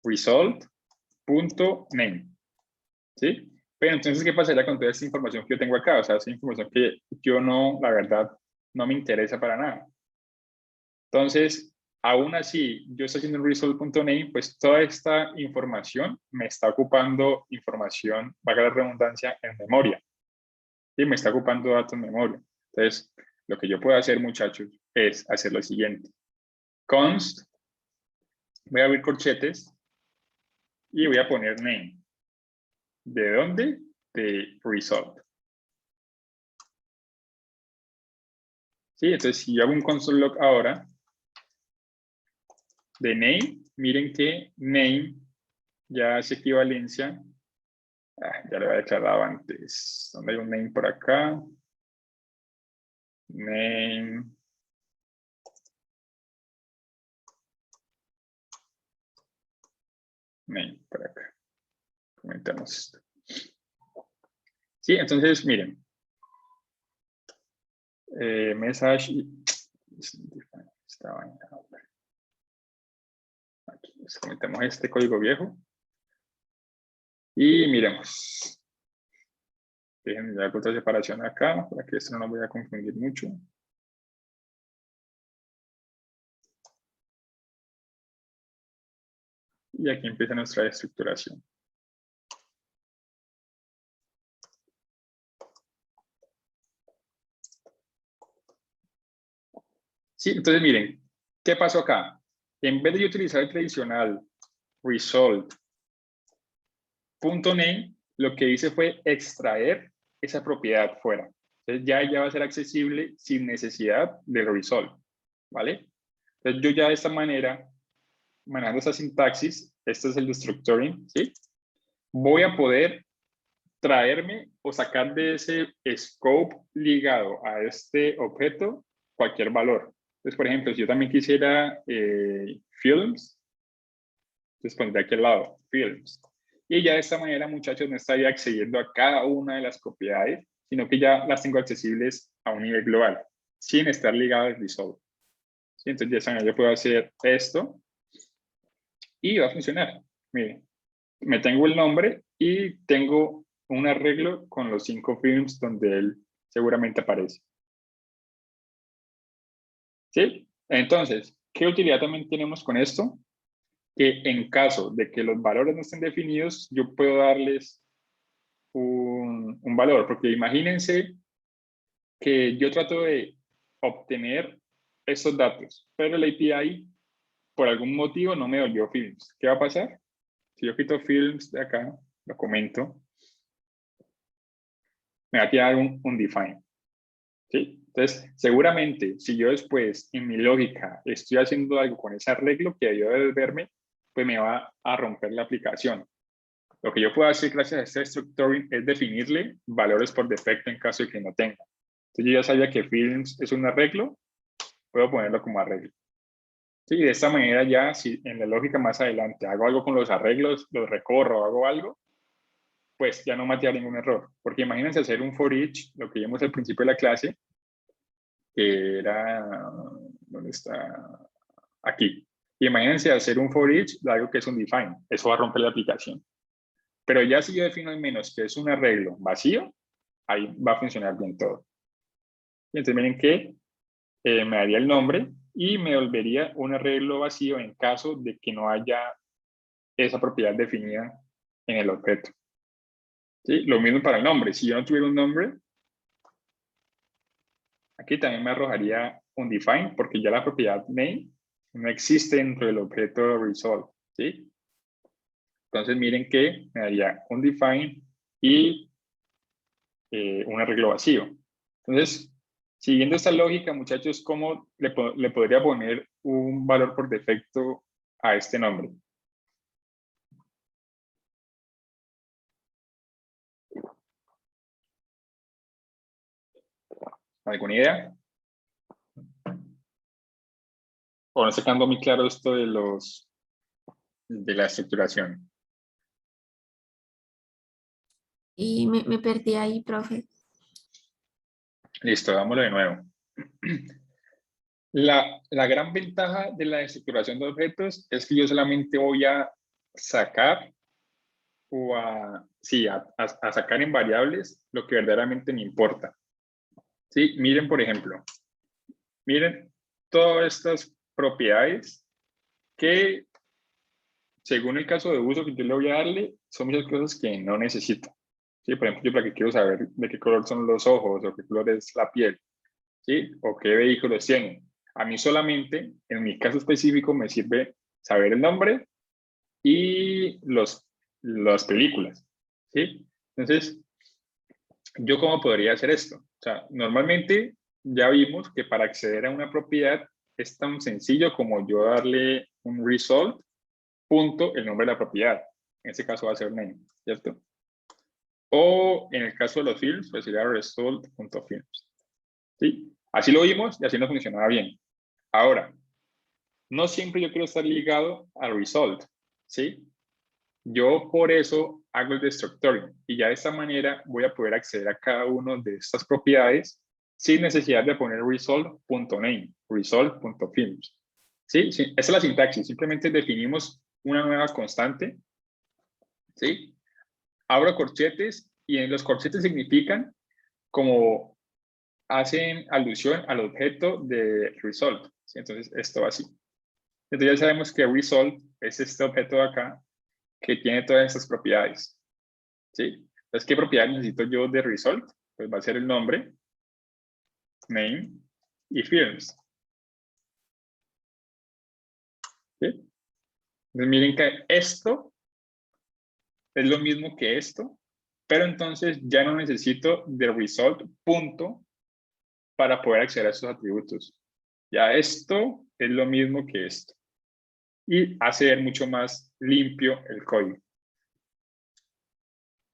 Result.name. ¿Sí? Pero entonces, ¿qué pasaría con toda esta información que yo tengo acá? O sea, esa información que yo no, la verdad, no me interesa para nada. Entonces, aún así, yo estoy haciendo un result.name, pues toda esta información me está ocupando información, valga la redundancia, en memoria. Y me está ocupando datos en memoria. Entonces, lo que yo puedo hacer, muchachos, es hacer lo siguiente. Const, voy a abrir corchetes y voy a poner name. ¿De dónde? De result. ¿Sí? Entonces, si yo hago un console log ahora, de name, miren que name ya hace equivalencia. Ya lo había declarado antes. ¿Dónde hay un name por acá? Name. Name, por acá. Comentamos esto. Sí, entonces, miren. Message. Esta vaina. Aquí, comentamos este código viejo. Y miremos. Déjenme dar otra separación acá, para que esto no nos vaya a confundir mucho. Y aquí empieza nuestra estructuración. Sí, entonces miren, ¿qué pasó acá? En vez de yo utilizar el tradicional result.name, lo que hice fue extraer esa propiedad fuera. Entonces ya va a ser accesible sin necesidad de result, ¿vale? Entonces yo ya de esta manera, manejando esa sintaxis, este es el destructoring, ¿sí? Voy a poder traerme o sacar de ese scope ligado a este objeto cualquier valor. Entonces, por ejemplo, si yo también quisiera films, entonces pondré aquí al lado, films. Y ya de esta manera, muchachos, no estaría accediendo a cada una de las propiedades, sino que ya las tengo accesibles a un nivel global, sin estar ligado al resolve. ¿Sí? Entonces, de esta manera yo puedo hacer esto y va a funcionar. Miren, me tengo el nombre y tengo un arreglo con los 5 films donde él seguramente aparece. ¿Sí? Entonces, ¿qué utilidad también tenemos con esto? Que en caso de que los valores no estén definidos, yo puedo darles un valor, porque imagínense que yo trato de obtener esos datos, pero el API por algún motivo no me devolvió films. ¿Qué va a pasar? Si yo quito films de acá, lo comento, me va a tirar un define. ¿Sí? Entonces, seguramente, si yo después, en mi lógica, estoy haciendo algo con ese arreglo que debió devolverme, pues me va a romper la aplicación. Lo que yo puedo hacer gracias a este structuring es definirle valores por defecto en caso de que no tenga. Entonces, yo ya sabía que films es un arreglo, puedo ponerlo como arreglo. Sí, de esta manera ya, si en la lógica más adelante hago algo con los arreglos, los recorro, hago algo, pues ya no me tira ningún error. Porque imagínense hacer un for each, lo que vimos al principio de la clase, que era, ¿dónde está? Aquí. Y imagínense hacer un for each de algo que es un define. Eso va a romper la aplicación. Pero ya si yo defino al menos que es un arreglo vacío, ahí va a funcionar bien todo. Y entonces miren que me daría el nombre y me volvería un arreglo vacío en caso de que no haya esa propiedad definida en el objeto. ¿Sí? Lo mismo para el nombre. Si yo no tuviera un nombre, aquí también me arrojaría un define porque ya la propiedad name no existe dentro del objeto result. ¿Sí? Entonces miren que me daría un define y un arreglo vacío. Entonces, siguiendo esta lógica, muchachos, ¿cómo le podría poner un valor por defecto a este nombre? ¿Alguna idea? ¿O no está quedando muy claro esto de la estructuración? Y me perdí ahí, profe. Listo, dámoslo de nuevo. La gran ventaja de la estructuración de objetos es que yo solamente voy a sacar o a sacar en variables lo que verdaderamente me importa. ¿Sí? Miren, por ejemplo, miren todas estas propiedades que, según el caso de uso que yo le voy a darle, son muchas cosas que no necesito. ¿Sí? Por ejemplo, yo para que quiero saber de qué color son los ojos o qué color es la piel, ¿sí? O qué vehículos tienen. A mí solamente, en mi caso específico, me sirve saber el nombre y las películas, ¿sí? Entonces, ¿yo cómo podría hacer esto? O sea, normalmente ya vimos que para acceder a una propiedad es tan sencillo como yo darle un result, punto, el nombre de la propiedad. En este caso va a ser name, ¿cierto? O en el caso de los fields, pues sería result.fields, ¿sí? Así lo vimos y así no funcionaba bien. Ahora, no siempre yo quiero estar ligado al result, ¿sí? Yo por eso hago el destructoring y ya de esta manera voy a poder acceder a cada una de estas propiedades sin necesidad de poner result.name, result.fields. ¿Sí? Sí, esa es la sintaxis, simplemente definimos una nueva constante, ¿sí? Abro corchetes y en los corchetes significan como hacen alusión al objeto de result, ¿sí? Entonces esto va así. Entonces ya sabemos que result es este objeto de acá que tiene todas estas propiedades, ¿sí? Entonces, ¿qué propiedad necesito yo de result? Pues va a ser el nombre, name y fields, ¿sí? Entonces, miren que esto es lo mismo que esto, pero entonces ya no necesito de result punto para poder acceder a estos atributos. Ya esto es lo mismo que esto. Y hace ver mucho más limpio el código.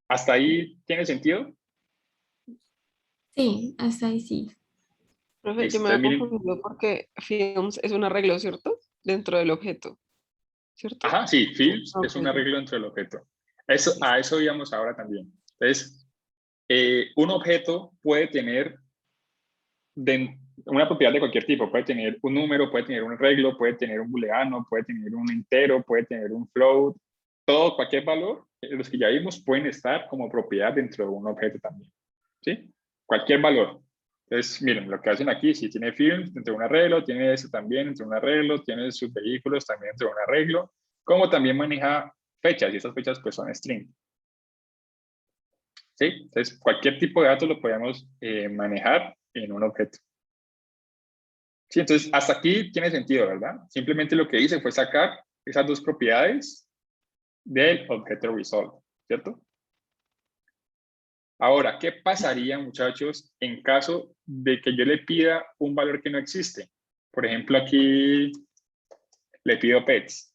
¿Hasta ahí tiene sentido? Sí, hasta ahí sí. Profe, yo Listo, me había entonces miren. confundido porque films es un arreglo, ¿cierto? Dentro del objeto, ¿cierto? Ajá, sí, fields Ok, es un arreglo dentro del objeto. Eso, a eso íbamos ahora también. Entonces, un objeto puede tener una propiedad de cualquier tipo. Puede tener un número, puede tener un arreglo, puede tener un booleano, puede tener un entero, puede tener un float. Todo, cualquier valor, los que ya vimos, pueden estar como propiedad dentro de un objeto también. ¿Sí? Cualquier valor. Entonces, miren, lo que hacen aquí, si tiene fields dentro de un arreglo, tiene eso también dentro de un arreglo, tiene sus vehículos también dentro de un arreglo, como también maneja fechas, y esas fechas pues son string. ¿Sí? Entonces, cualquier tipo de datos lo podemos manejar en un objeto. Sí, entonces hasta aquí tiene sentido, ¿verdad? Simplemente lo que hice fue sacar esas dos propiedades del objeto result, ¿cierto? Ahora, ¿qué pasaría, muchachos, en caso de que yo le pida un valor que no existe? Por ejemplo, aquí le pido pets,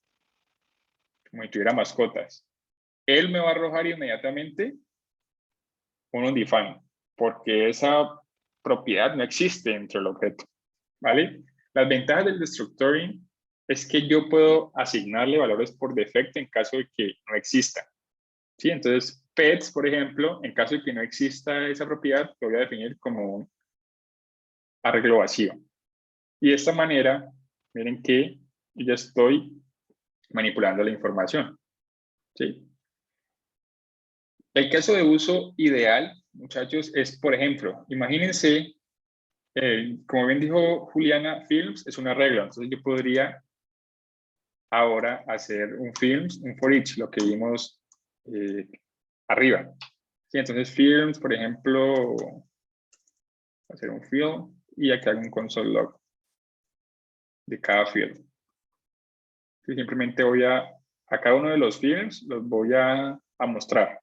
como si tuviera mascotas. Él me va a arrojar inmediatamente un undefined, porque esa propiedad no existe dentro del objeto, ¿vale? Las ventajas del destructoring es que yo puedo asignarle valores por defecto en caso de que no exista, ¿sí? Entonces, pets, por ejemplo, en caso de que no exista esa propiedad, lo voy a definir como un arreglo vacío. Y de esta manera, miren que yo ya estoy manipulando la información, ¿sí? El caso de uso ideal, muchachos, es, por ejemplo, imagínense, como bien dijo Juliana, films es un arreglo, entonces yo podría ahora hacer un films, un for each, lo que vimos arriba. Sí, entonces films, por ejemplo, hacer un field y aquí hago un console log de cada field. Sí, simplemente voy a cada uno de los films los voy a mostrar.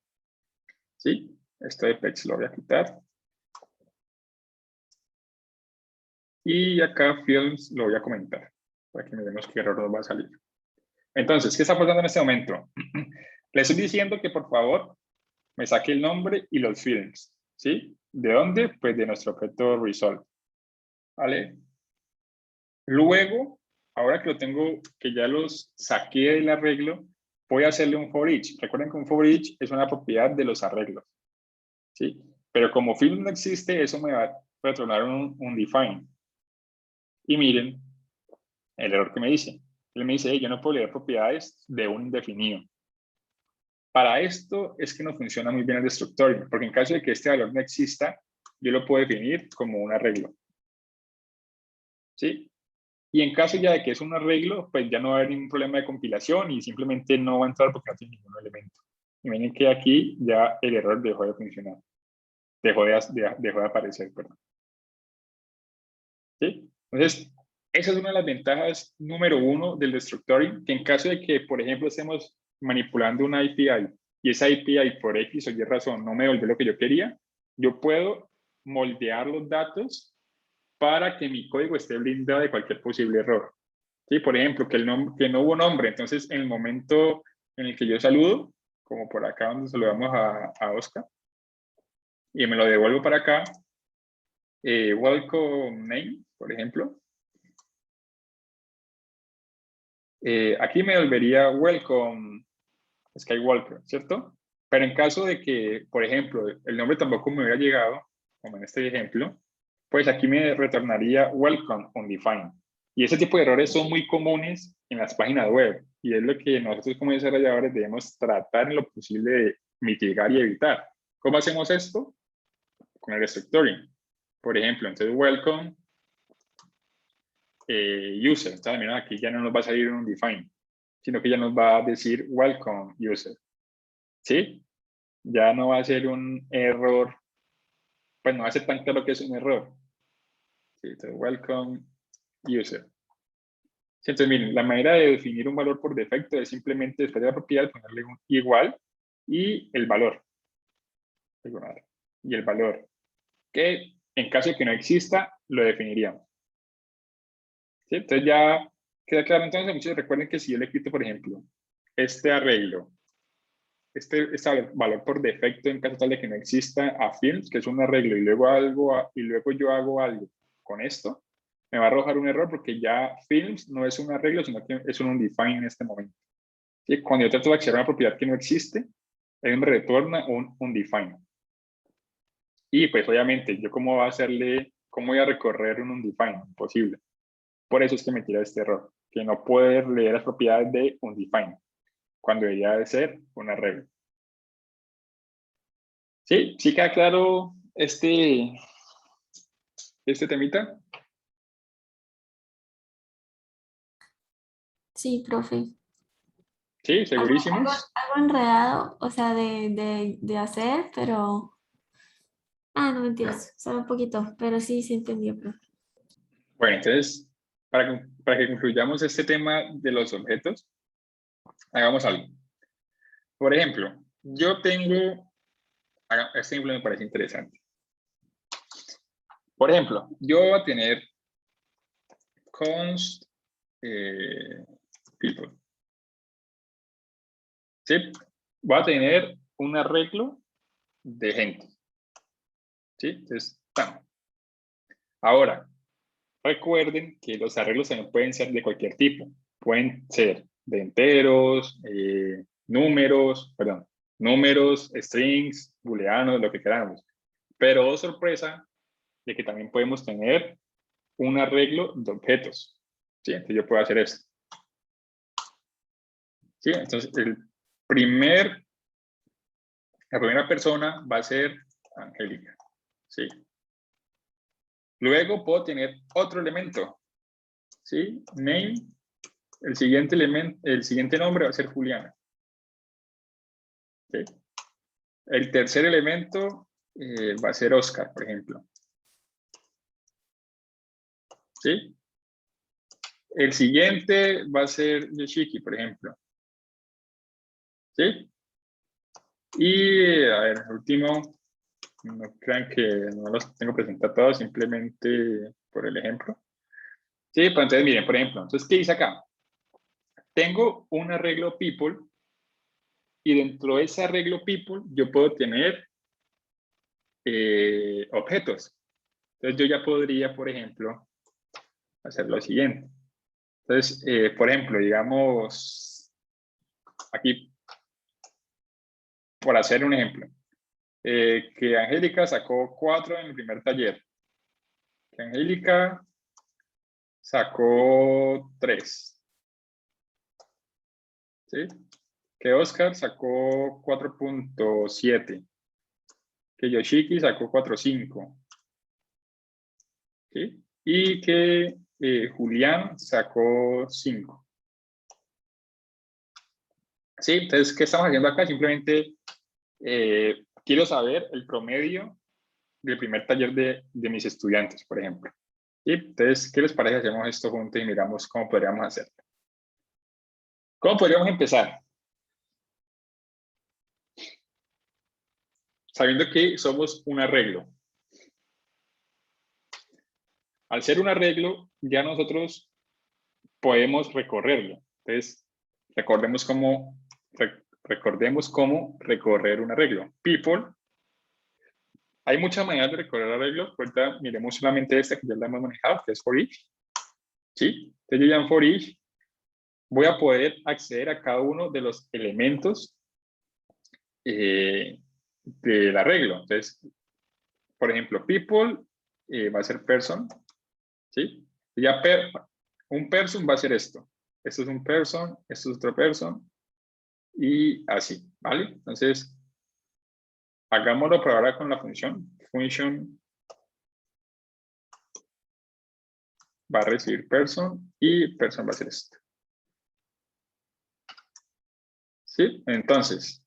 ¿Sí? Esto de pets lo voy a quitar. Y acá films lo voy a comentar para que miremos qué error nos va a salir. Entonces, ¿qué está pasando en este momento? Le estoy diciendo que por favor me saque el nombre y los films, ¿sí? ¿De dónde? Pues de nuestro objeto result, ¿vale? Luego, ahora que lo tengo, que ya los saqué del arreglo, voy a hacerle un for each. Recuerden que un for each es una propiedad de los arreglos, ¿sí? Pero como film no existe, eso me va a retornar un define. Y miren el error que me dice. Él me dice, hey, yo no puedo leer propiedades de un indefinido. Para esto es que no funciona muy bien el destructorio, porque en caso de que este valor no exista, yo lo puedo definir como un arreglo. ¿Sí? Y en caso ya de que es un arreglo, pues ya no va a haber ningún problema de compilación y simplemente no va a entrar porque no tiene ningún elemento. Y miren que aquí ya el error dejó de funcionar. Dejó de aparecer, perdón. ¿Sí? Entonces, esa es una de las ventajas número 1 del destructoring, que en caso de que, por ejemplo, estemos manipulando una API y esa API por X o Y razón no me devuelve lo que yo quería, yo puedo moldear los datos para que mi código esté blindado de cualquier posible error. ¿Sí? Por ejemplo, que no hubo nombre, entonces en el momento en el que yo saludo, como por acá donde saludamos a Oscar, y me lo devuelvo para acá, welcome name, por ejemplo, aquí me devolvería welcome Skywalker, ¿cierto? Pero en caso de que, por ejemplo, el nombre tampoco me hubiera llegado, como en este ejemplo, pues aquí me retornaría welcome undefined. Y ese tipo de errores son muy comunes en las páginas web y es lo que nosotros como desarrolladores debemos tratar en lo posible de mitigar y evitar. ¿Cómo hacemos esto? Con el restructuring. Por ejemplo, entonces welcome user. Entonces, mira, aquí ya no nos va a salir un undefined, sino que ya nos va a decir welcome user. ¿Sí? Ya no va a ser un error, pues no va a ser tan claro que es un error. ¿Sí? Entonces, welcome user. ¿Sí? Entonces, miren, la manera de definir un valor por defecto es simplemente después de la propiedad ponerle un igual y el valor. Y el valor, que en caso de que no exista, lo definiríamos. ¿Sí? Entonces ya queda claro. Entonces, muchos recuerden que si yo le quito, por ejemplo, este arreglo, este valor por defecto en caso tal de que no exista a films, que es un arreglo, y luego yo hago algo con esto, me va a arrojar un error porque ya films no es un arreglo, sino que es un undefined en este momento. ¿Sí? Cuando yo trato de acceder a una propiedad que no existe, él me retorna un undefined. Y pues obviamente, yo cómo voy a recorrer un undefined, imposible. Por eso es que me tira este error, que no puede leer las propiedades de undefined, cuando debería de ser un arreglo. ¿Sí? ¿Sí queda claro este temita? Sí, profe. ¿Sí? Algo, ¿Segurísimos? algo enredado, o sea, de hacer, pero... Ah, no mentiras, solo un poquito, pero sí, se entendió, profe. Bueno, entonces, para que concluyamos este tema de los objetos, hagamos algo. Por ejemplo, yo tengo... Este ejemplo me parece interesante. Por ejemplo, yo voy a tener const people. ¿Sí? Voy a tener un arreglo de gente. ¿Sí? Entonces, ¡pam! Ahora, recuerden que los arreglos también pueden ser de cualquier tipo. Pueden ser de enteros, números, strings, booleanos, lo que queramos. Pero, oh sorpresa, de que también podemos tener un arreglo de objetos. ¿Sí? Entonces yo puedo hacer esto. ¿Sí? Entonces, la primera persona va a ser Angélica. ¿Sí? Luego puedo tener otro elemento. ¿Sí? Name. El siguiente nombre va a ser Juliana. ¿Sí? El tercer elemento va a ser Oscar, por ejemplo. ¿Sí? El siguiente va a ser Yoshiki, por ejemplo. ¿Sí? Y, a ver, último, no crean que no los tengo presentados, simplemente por el ejemplo. Sí, pues entonces miren, por ejemplo, entonces, ¿qué dice acá? Tengo un arreglo people y dentro de ese arreglo people yo puedo tener objetos. Entonces yo ya podría, por ejemplo, hacer lo siguiente. Entonces, por ejemplo, digamos, aquí, por hacer un ejemplo, que Angélica sacó 4 en el primer taller. Que Angélica sacó 3. ¿Sí? Que Oscar sacó 4.7. Que Yoshiki sacó 4.5. ¿Sí? Y que Julián sacó 5. ¿Sí? Entonces, ¿qué estamos haciendo acá? Simplemente quiero saber el promedio del primer taller de mis estudiantes, por ejemplo. ¿Sí? Entonces, ¿qué les parece si hacemos esto juntos y miramos cómo podríamos hacerlo? ¿Cómo podríamos empezar? Sabiendo que somos un arreglo. Al ser un arreglo, ya nosotros podemos recorrerlo. Entonces, recordemos cómo recorrer un arreglo. People. Hay muchas maneras de recorrer arreglos. Ahorita miremos solamente esta que ya la hemos manejado, que es for each. ¿Sí? Entonces, yo ya en for each voy a poder acceder a cada uno de los elementos del arreglo. Entonces, por ejemplo, people va a ser person. ¿Sí? Ya un person va a ser esto. Esto es un person, esto es otro person. Y así, ¿vale? Entonces, hagámoslo por ahora con la función. Function va a recibir person y person va a ser esto. ¿Sí? Entonces,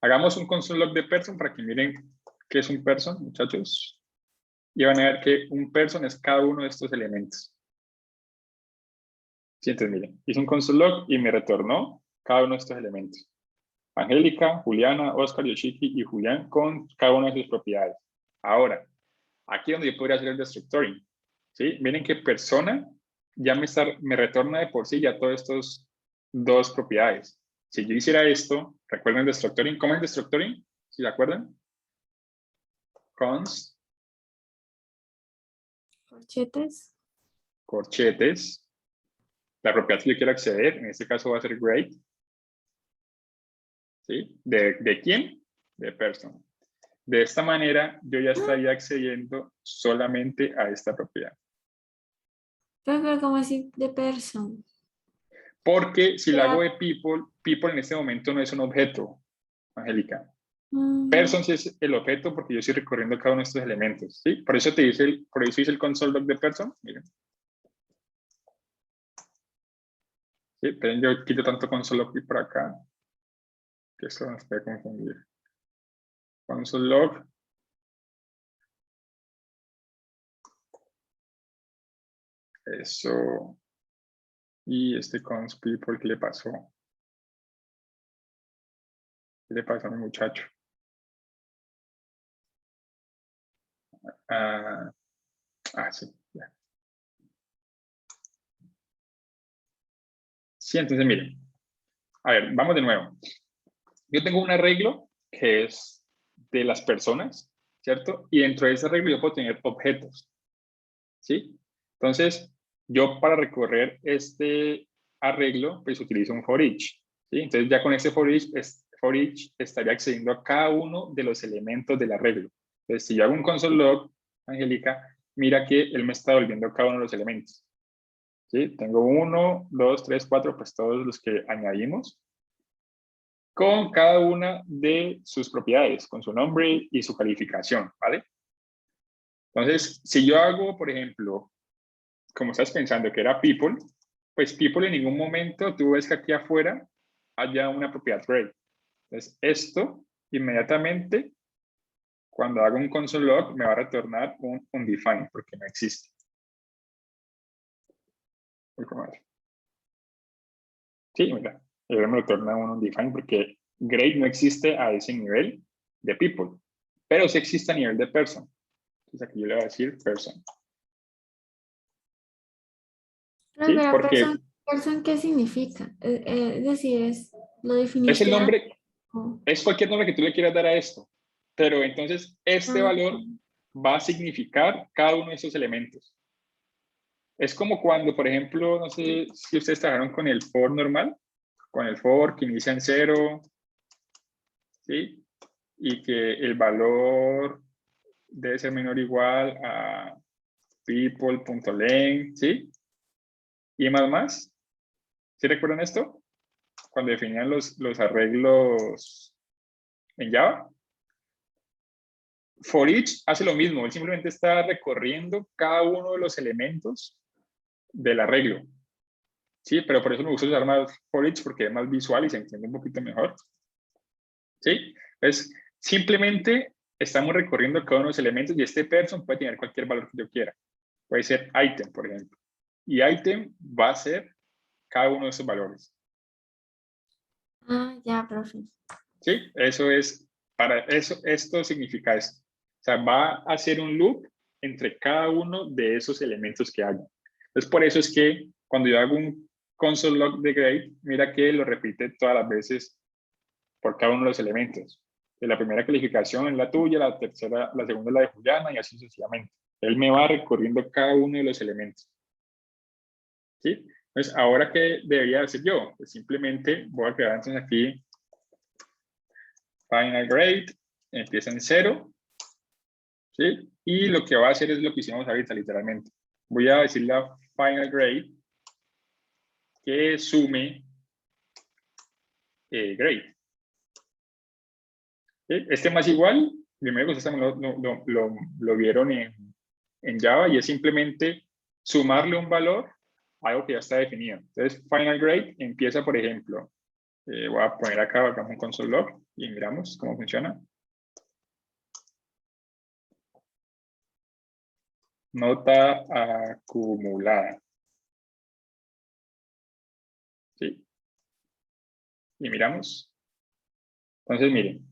hagamos un console log de person para que miren qué es un person, muchachos. Y van a ver que un person es cada uno de estos elementos. ¿Sí? Entonces, miren, hice un console log y me retornó cada uno de estos elementos. Angélica, Juliana, Oscar, Yoshiki y Julián con cada una de sus propiedades. Ahora, aquí es donde yo podría hacer el destructoring. ¿Sí? Miren que persona ya me retorna de por sí ya todas estas dos propiedades. Si yo hiciera esto, recuerden el destructoring. ¿Cómo es el destructoring? ¿Sí se acuerdan? Const, Corchetes. corchetes, la propiedad que yo quiero acceder, en este caso va a ser grade. ¿Sí? ¿De quién? De person. De esta manera, yo ya estaría accediendo solamente a esta propiedad. Pero como así de person. Porque si la Ya. hago de people en este momento no es un objeto, Angélica. Mm, Person sí es el objeto porque yo estoy recorriendo cada uno de estos elementos. ¿Sí? Por eso por eso hice el console log de person. Miren. ¿Sí? Pero yo quito tanto console log por acá que esto nos puede confundir. Console log. Eso. Y este cons people, ¿qué le pasó? ¿Qué le pasó a mi muchacho? Sí, ya. Sí, entonces miren. A ver, vamos de nuevo. Yo tengo un arreglo que es de las personas, ¿cierto? Y dentro de ese arreglo yo puedo tener objetos, ¿sí? Entonces, yo para recorrer este arreglo, pues utilizo un for each, ¿sí? Entonces ya con ese for each estaría accediendo a cada uno de los elementos del arreglo. Entonces, si yo hago un console log, Angélica, mira que él me está devolviendo cada uno de los elementos. ¿Sí? Tengo 1, 2, 3, 4, pues todos los que añadimos con cada una de sus propiedades, con su nombre y su calificación, ¿vale? Entonces, si yo hago, por ejemplo, como estás pensando que era people, pues people en ningún momento tú ves que aquí afuera haya una propiedad grade. Entonces, esto inmediatamente, cuando hago un console log, me va a retornar un undefined, porque no existe. Sí, mira, me retorna un undefined porque grade no existe a ese nivel de people, pero sí existe a nivel de person. Entonces aquí yo le voy a decir person. Pero, ¿Sí? pero Porque person, ¿qué significa? Es decir, lo es el definiste antes. nombre, es cualquier nombre que tú le quieras dar a esto. Pero entonces este Ah, valor va a significar cada uno de esos elementos. Es como cuando, por ejemplo, no sé si ustedes trabajaron con el for normal, con el for que inicia en 0, ¿sí? Y que el valor debe ser menor o igual a people.length, ¿sí? Y más. ¿Sí recuerdan esto? Cuando definían los arreglos en Java. For each hace lo mismo, él simplemente está recorriendo cada uno de los elementos del arreglo. Sí, pero por eso me gusta usar más for each porque es más visual y se entiende un poquito mejor. ¿Sí? Pues simplemente estamos recorriendo cada uno de los elementos y este person puede tener cualquier valor que yo quiera. Puede ser item, por ejemplo. Y item va a ser cada uno de esos valores. ya, profe. ¿Sí? Eso es, para eso, esto significa esto. O sea, va a hacer un loop entre cada uno de esos elementos que haya. Entonces, por eso es que cuando yo hago un console log de grade, mira que lo repite todas las veces por cada uno de los elementos. La primera calificación es la tuya, la tercera, la segunda es la de Juliana y así sucesivamente. Él me va recorriendo cada uno de los elementos. ¿Sí? Entonces, ¿ahora qué debería hacer yo? Pues simplemente voy a crear entonces aquí final grade, empieza en 0, ¿sí? Y lo que va a hacer es lo que hicimos ahorita, literalmente. Voy a decirle a final grade que sume grade. ¿Sí? Este más igual, primero que ustedes lo vieron en Java y es simplemente sumarle un valor a algo que ya está definido. Entonces, final grade empieza, por ejemplo, voy a poner acá, hagamos un console log y miramos cómo funciona. Nota acumulada. ¿Sí? Y miramos. Entonces, miren.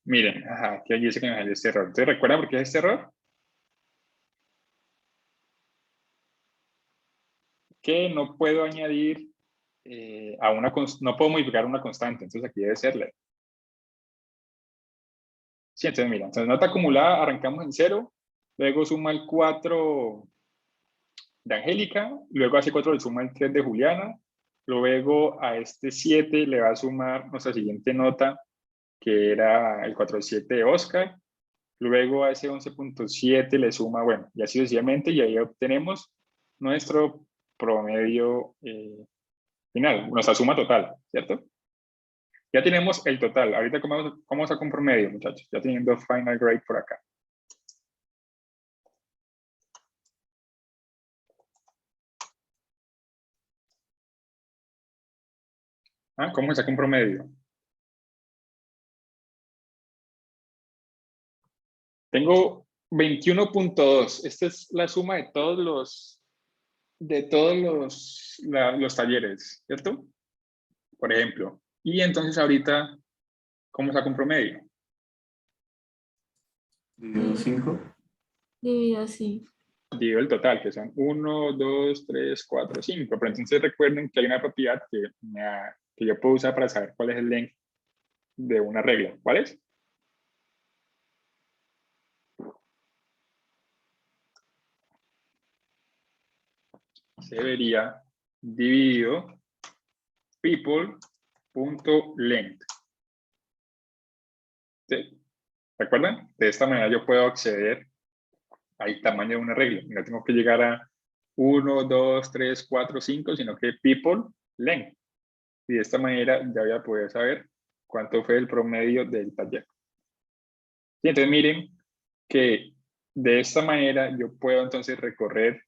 Miren, aquí dice que me salió este error. ¿Ustedes recuerdan por qué es este error? Que no puedo añadir no puedo modificar una constante. Entonces aquí debe serle. Sí, entonces mira, entonces nota acumulada, arrancamos en 0, luego suma el 4 de Angélica, luego a ese 4 le suma el 3 de Juliana, luego a este 7 le va a sumar nuestra siguiente nota, que era el 4.7 de Oscar, luego a ese 11.7 le suma, bueno, y así sucesivamente, y ahí obtenemos nuestro promedio final, nuestra suma total, ¿cierto? Ya tenemos el total. Ahorita, ¿cómo saco un promedio, muchachos? Ya teniendo final grade por acá. ¿Cómo se saca un promedio? Tengo 21.2. Esta es la suma de todos los talleres, ¿cierto? Por ejemplo. Y entonces ahorita, ¿cómo saco un promedio? Dividido 5. Dividido, sí. Divido el total, que son 1, 2, 3, 4, 5. Pero entonces recuerden que hay una propiedad que yo puedo usar para saber cuál es el length de una regla. ¿Cuál es? Se vería dividido people.length. ¿Sí? ¿Recuerdan? De esta manera yo puedo acceder al tamaño de una regla. No tengo que llegar a 1, 2, 3, 4, 5, sino que people length. Y de esta manera ya voy a poder saber cuánto fue el promedio del taller. Y entonces miren que de esta manera yo puedo entonces recorrer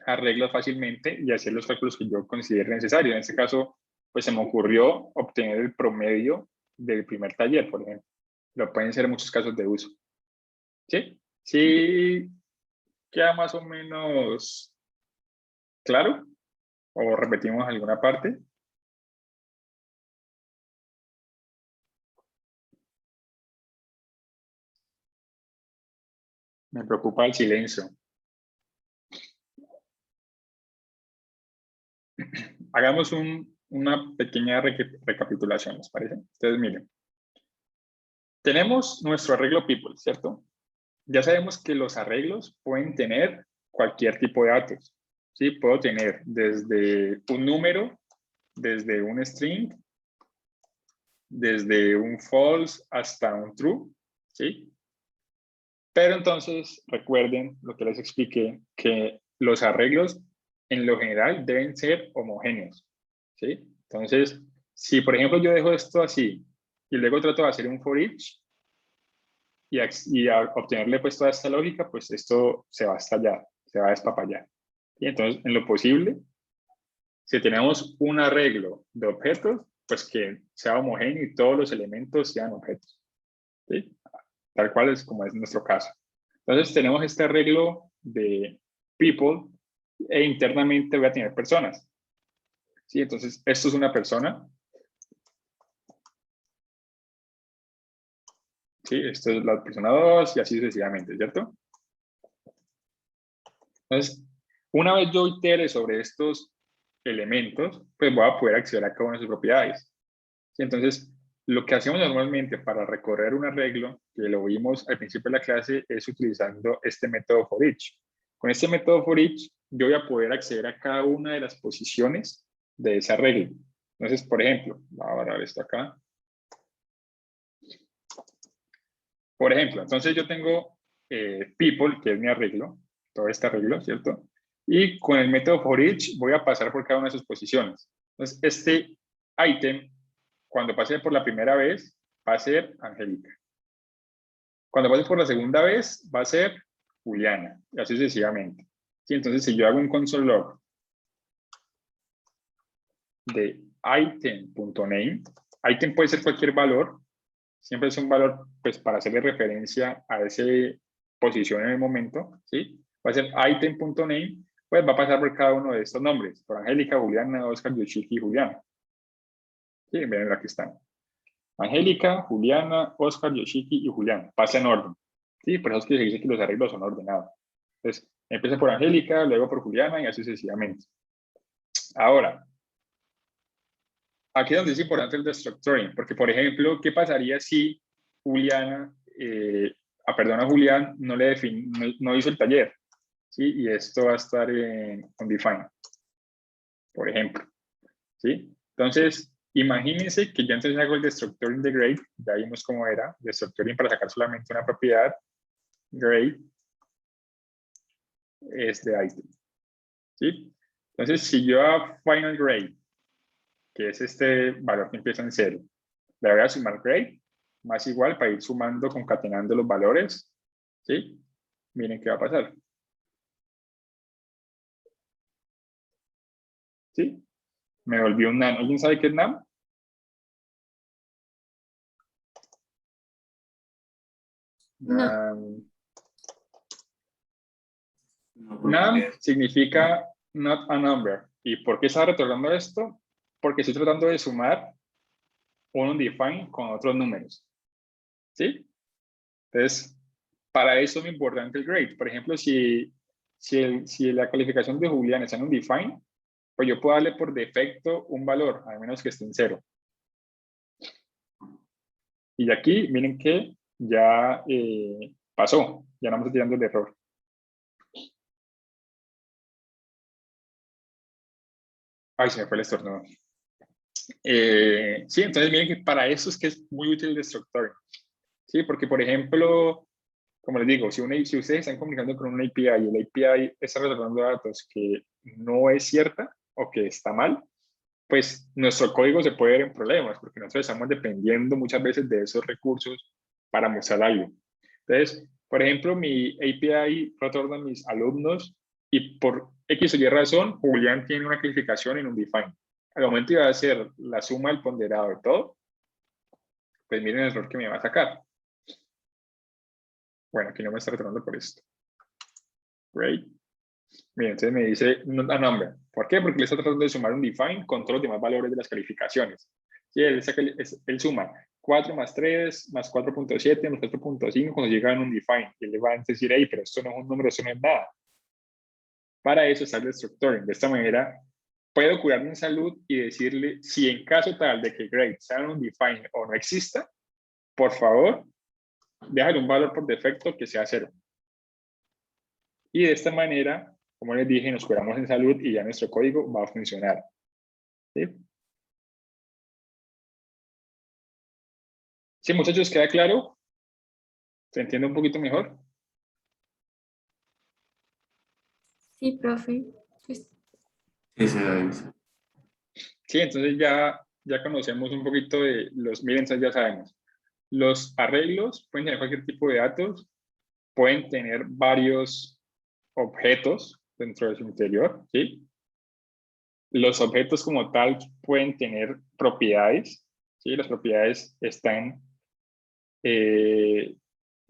arreglos fácilmente y hacer los cálculos que yo considere necesario. En este caso, pues se me ocurrió obtener el promedio del primer taller, por ejemplo. Lo pueden ser muchos casos de uso. ¿Sí? ¿Sí queda más o menos claro? ¿O repetimos alguna parte? Me preocupa el silencio. Hagamos una pequeña recapitulación, ¿les parece? Entonces, miren. Tenemos nuestro arreglo people, ¿cierto? Ya sabemos que los arreglos pueden tener cualquier tipo de datos. ¿Sí? Puedo tener desde un número, desde un string, desde un false hasta un true, ¿sí? Pero entonces recuerden lo que les expliqué, que los arreglos en lo general deben ser homogéneos, ¿sí? Entonces, si por ejemplo yo dejo esto así y luego trato de hacer un for each y a obtenerle pues toda esta lógica, pues esto se va a estallar, se va a despapallar. Y entonces, en lo posible, si tenemos un arreglo de objetos, pues que sea homogéneo y todos los elementos sean objetos, ¿sí? Tal cual es como es nuestro caso. Entonces tenemos este arreglo de people e internamente voy a tener personas, ¿sí? Entonces esto es una persona, ¿sí? Esto es la persona 2 y así sucesivamente, ¿cierto? Entonces, una vez yo itere sobre estos elementos, pues voy a poder acceder a cada una de sus propiedades. ¿Sí? Entonces, lo que hacemos normalmente para recorrer un arreglo, que lo vimos al principio de la clase, es utilizando este método for each. Con este método for each, yo voy a poder acceder a cada una de las posiciones de ese arreglo. Entonces, por ejemplo, voy a borrar esto acá. Por ejemplo, entonces yo tengo people, que es mi arreglo, todo este arreglo, ¿cierto? Y con el método for each voy a pasar por cada una de sus posiciones. Entonces, este ítem, cuando pase por la primera vez, va a ser Angélica. Cuando pase por la segunda vez, va a ser Juliana, y así sucesivamente. ¿Sí? Entonces, si yo hago un console log de item.name, item puede ser cualquier valor, siempre es un valor pues, para hacerle referencia a esa posición en el momento, ¿sí? Va a ser item.name, pues va a pasar por cada uno de estos nombres, por Angélica, Juliana, Oscar, Yoshiki y Juliana. Sí, miren, aquí están. Angélica, Juliana, Oscar, Yoshiki y Juliana. Pasa en orden. ¿Sí? Por eso es que se dice que los arreglos son ordenados. Entonces, empieza por Angélica, luego por Juliana y así sucesivamente. Ahora, aquí es donde es importante el destructuring, porque, por ejemplo, ¿qué pasaría si Juliana, a Julián no hizo el taller? ¿Sí? Y esto va a estar en undefined, por ejemplo. ¿Sí? Entonces, imagínense que yo entonces hago el destructuring de grade, ya vimos cómo era, destructuring para sacar solamente una propiedad, grade es de item. ¿Sí? Entonces, si yo a final grade, que es este valor que empieza en 0, le voy a sumar grade, más igual para ir sumando, concatenando los valores, ¿sí? Miren qué va a pasar. ¿Sí? Me volvió un NaN. ¿Alguien sabe qué es NaN? No. NaN significa not a number. ¿Y por qué está retornando esto? Porque estoy tratando de sumar un undefined con otros números. ¿Sí? Entonces, para eso es muy importante el grade. Por ejemplo, si la calificación de Julián está en undefined, pues yo puedo darle por defecto un valor, a menos que esté en 0. Y aquí, miren que ya pasó, ya no me estoy tirando el error. Ay, se me fue el estornudo. Sí, entonces miren que para eso es que es muy útil el destructor. Sí, porque por ejemplo, como les digo, si ustedes están comunicando con una API y la API está retornando datos que no es cierta o que está mal, pues nuestro código se puede ver en problemas porque nosotros estamos dependiendo muchas veces de esos recursos para mostrar algo. Entonces, por ejemplo, mi API retorna a mis alumnos y por X o Y razón, Julián tiene una calificación en undefined. Al momento de hacer la suma del ponderado de todo, pues miren el error que me va a sacar. Bueno, aquí no me está retornando por esto. Great. Miren, entonces me dice a number. ¿Por qué? Porque le está tratando de sumar un define con todos los demás valores de las calificaciones. Sí, él suma 4 más 3 más 4.7 más 4.5 cuando llega a un undefined. Y le van a decir, hey, pero esto no es un número, esto no es nada. Para eso está el destructoring. De esta manera, puedo curarme en salud y decirle, si en caso tal de que grade sea un undefined o no exista, por favor, déjale un valor por defecto que sea 0. Y de esta manera, como les dije, nos curamos en salud y ya nuestro código va a funcionar. ¿Sí? ¿Sí, muchachos, queda claro? ¿Se entiende un poquito mejor? Sí, profe. Pues, Sí, sí, David. Sí, entonces ya conocemos un poquito de los, miren, entonces ya sabemos. Los arreglos pueden tener cualquier tipo de datos, pueden tener varios objetos dentro de su interior, ¿sí? Los objetos como tal pueden tener propiedades, ¿sí? Las propiedades están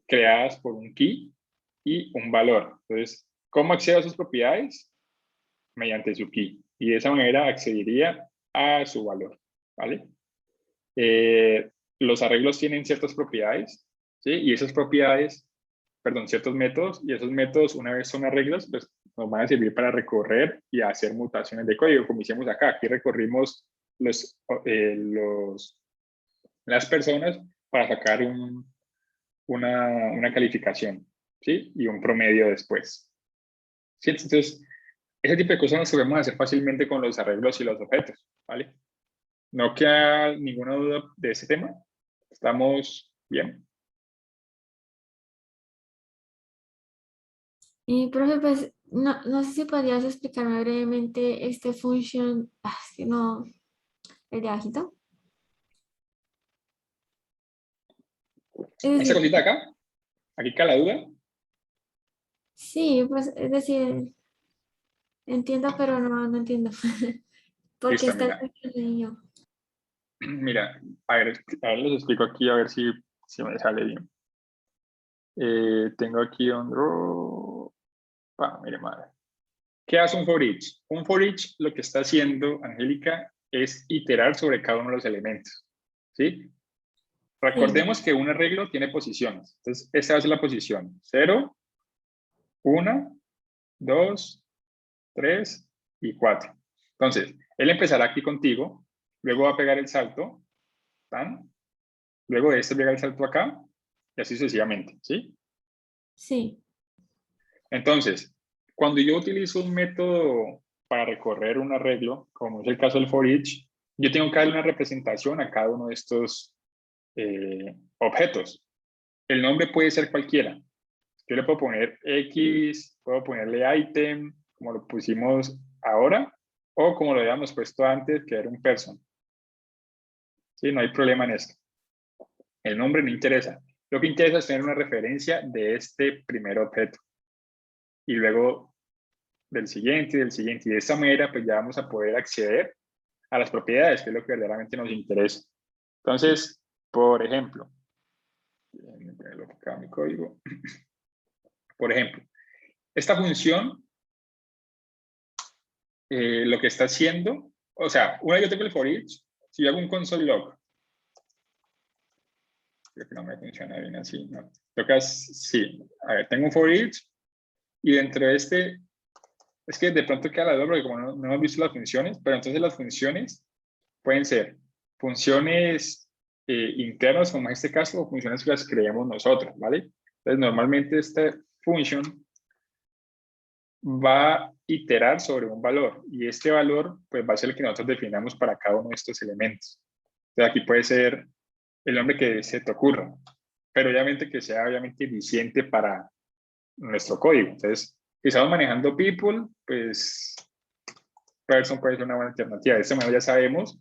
creadas por un key y un valor. Entonces, ¿cómo accedo a sus propiedades? Mediante su key. Y de esa manera accedería a su valor, ¿vale? Los arreglos tienen ciertas propiedades, ¿sí? Y esas propiedades, perdón, ciertos métodos, y esos métodos, una vez son arreglos, pues nos van a servir para recorrer y hacer mutaciones de código, como hicimos acá. Aquí recorrimos las personas para sacar una calificación, ¿sí? Y un promedio después. ¿Sí? Entonces, ese tipo de cosas las podemos hacer fácilmente con los arreglos y los objetos, ¿vale? No queda ninguna duda de ese tema. ¿Estamos bien? y profe, pues, no sé si podrías explicarme brevemente este function, es que no, el de abajito. Es Esta decir, cosita de acá, aquí queda la duda. sí, pues, es decir, entiendo, pero no entiendo. Porque Listo, está el mira. pequeño. Mira, a ver, les explico aquí a ver si me sale bien. Tengo aquí un draw. Mire, madre. ¿Qué hace un for each? Un for each lo que está haciendo, Angélica, es iterar sobre cada uno de los elementos. ¿Sí? Sí, Recordemos que un arreglo tiene posiciones. Entonces, esta va a ser la posición. 0, 1, 2, 3 y 4. Entonces, él empezará aquí contigo, luego va a pegar el salto, ¿tan? Luego de este pega el salto acá, y así sucesivamente, ¿sí? sí, Entonces, cuando yo utilizo un método para recorrer un arreglo, como es el caso del for each, yo tengo que darle una representación a cada uno de estos objetos. El nombre puede ser cualquiera. Yo le puedo poner X, puedo ponerle item, como lo pusimos ahora, o como lo habíamos puesto antes, que era un person. ¿Sí? No hay problema en esto. El nombre no interesa. Lo que interesa es tener una referencia de este primer objeto. Y luego del siguiente y del siguiente. Y de esta manera, pues ya vamos a poder acceder a las propiedades, que es lo que verdaderamente nos interesa. Entonces, por ejemplo, déjenme ponerlo acá en mi código. Por ejemplo, esta función, lo que está haciendo, o sea, una yo tengo el for each, si yo hago un console log, creo que no me funciona bien así, ¿no? Sí, a ver, tengo un for each, y dentro de este, es que de pronto queda la duda porque como no hemos visto las funciones, pero entonces las funciones pueden ser funciones internas, como en este caso, o funciones que las creamos nosotros, ¿vale? Entonces, normalmente esta function va a iterar sobre un valor, y este valor, pues, va a ser el que nosotros definamos para cada uno de estos elementos. Entonces, aquí puede ser el nombre que se te ocurra, pero obviamente que sea obviamente eficiente para nuestro código. Entonces, si estamos manejando people, pues person puede ser una buena alternativa. De esta manera ya sabemos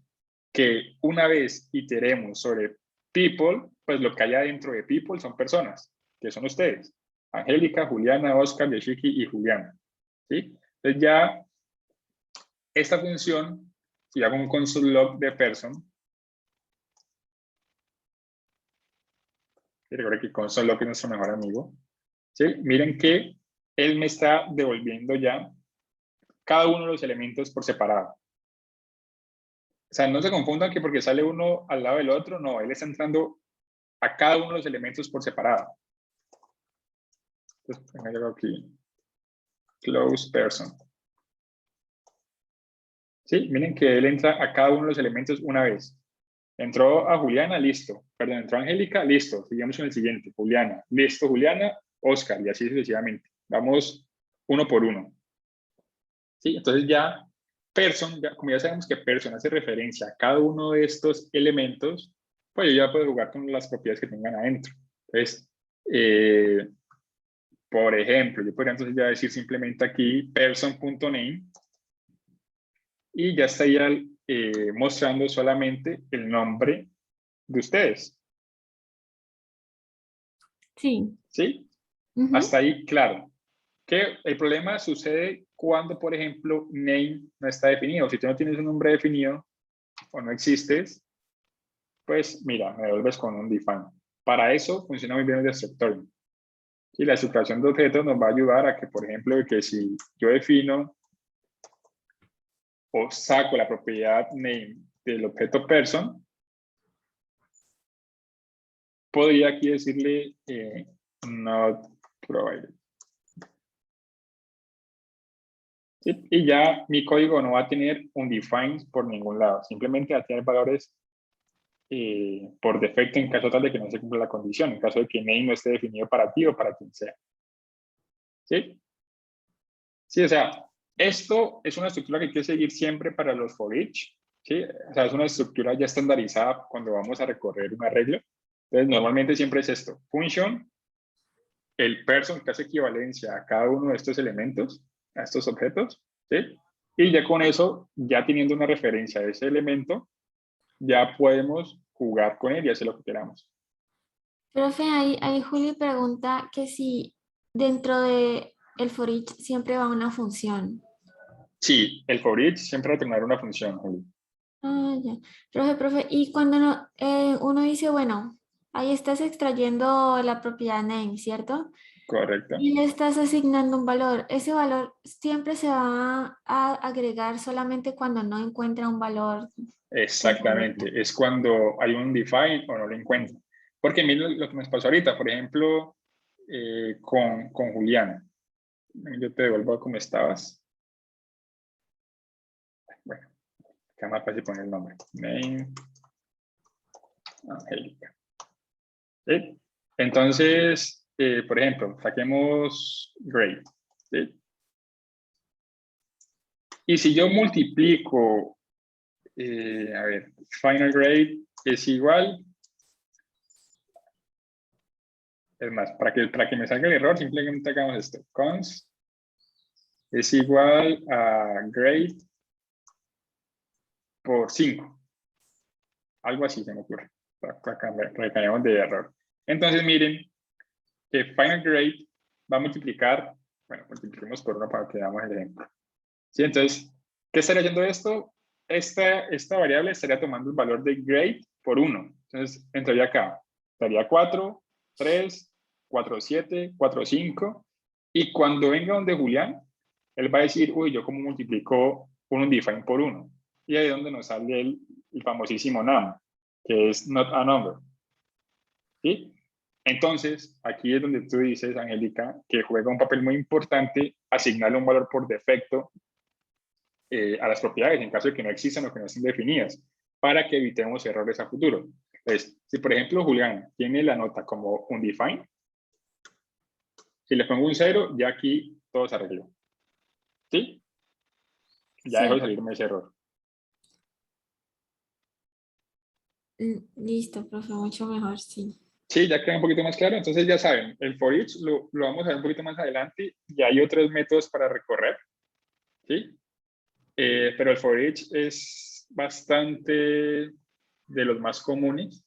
que una vez iteremos sobre people, pues lo que haya dentro de people son personas, que son ustedes. Angélica, Juliana, Oscar, Yoshiki y Juliana. ¿Sí? Entonces ya esta función, si hago un console log de person, y recuerden que console log es nuestro mejor amigo, ¿sí? Miren que él me está devolviendo ya cada uno de los elementos por separado. O sea, no se confundan que porque sale uno al lado del otro, no, él está entrando a cada uno de los elementos por separado. Entonces, tengo aquí, close person. ¿Sí? Miren que él entra a cada uno de los elementos una vez. Entró a Juliana, listo. Perdón, entró a Angélica, listo. Sigamos con el siguiente. Juliana, listo, Juliana, Oscar, y así sucesivamente. Vamos uno por uno. ¿Sí? Entonces ya person, como ya sabemos que person hace referencia a cada uno de estos elementos, pues yo ya puedo jugar con las propiedades que tengan adentro. Entonces, por ejemplo, yo podría entonces ya decir simplemente aquí person.name y ya estaría mostrando solamente el nombre de ustedes. Sí. ¿Sí? Ujú. Hasta ahí, claro. Que el problema sucede cuando, por ejemplo, name no está definido. Si tú no tienes un nombre definido o no existes, pues mira, me devuelves con un define. Para eso funciona muy bien el destructor. Y la estructuración de objetos nos va a ayudar a que, por ejemplo, que si yo defino o saco la propiedad name del objeto person, podría aquí decirle not provided. ¿Sí? Y ya mi código no va a tener un define por ningún lado, simplemente va a tener valores por defecto en caso tal de que no se cumpla la condición, en caso de que name no esté definido para ti o para quien sea. ¿Sí? Sí, o sea, esto es una estructura que hay que seguir siempre para los for each, ¿sí? O sea, es una estructura ya estandarizada cuando vamos a recorrer un arreglo. Entonces, normalmente siempre es esto, function, el person que hace equivalencia a cada uno de estos elementos, a estos objetos, ¿sí? Y ya con eso, ya teniendo una referencia a ese elemento, ya podemos jugar con él y hacer lo que queramos. Profe, ahí Juli pregunta que si dentro de el for each siempre va una función. Sí, el for each siempre va a tener una función, Juli. Ah, ya. Profe, y cuando uno dice, bueno, ahí estás extrayendo la propiedad name, ¿cierto? Correcto. Y le estás asignando un valor. Ese valor siempre se va a agregar solamente cuando no encuentra un valor. Exactamente, es cuando hay un define o no lo encuentro. Porque mira lo que nos pasó ahorita, por ejemplo, con Juliana. Yo te devuelvo a como estabas. Bueno, queda más fácil poner el nombre. Name Angélica. ¿Sí? Entonces, por ejemplo, saquemos grade. ¿Sí? Y si yo multiplico, a ver, final grade es igual. Es más, para que me salga el error, simplemente hagamos esto. Const es igual a grade por 5. Algo así se me ocurre. Recayamos de error. Entonces miren que final grade va a multiplicar, bueno, multipliquemos por 1 para que veamos el ejemplo. ¿Sí? Entonces, ¿qué estaría haciendo esto? Esta variable estaría tomando el valor de grade por 1. Entonces, entraría acá. Estaría 4, 3, 4, 7, 4, 5. Y cuando venga donde Julián, él va a decir, uy, yo como multiplico un undefined por 1. Y ahí es donde nos sale el famosísimo num, que es not a number. ¿Sí? Entonces, aquí es donde tú dices, Angélica, que juega un papel muy importante asignarle un valor por defecto a las propiedades en caso de que no existan o que no estén definidas, para que evitemos errores a futuro. Entonces, si por ejemplo Julián tiene la nota como undefined, si le pongo un 0, ya aquí todo se arregló. ¿Sí? Ya dejo de Sí, salirme ese error. listo, profe, mucho mejor, sí. Sí, ya queda un poquito más claro. Entonces ya saben, el for each lo vamos a ver un poquito más adelante y hay otros métodos para recorrer. ¿Sí? Pero el for each es bastante de los más comunes.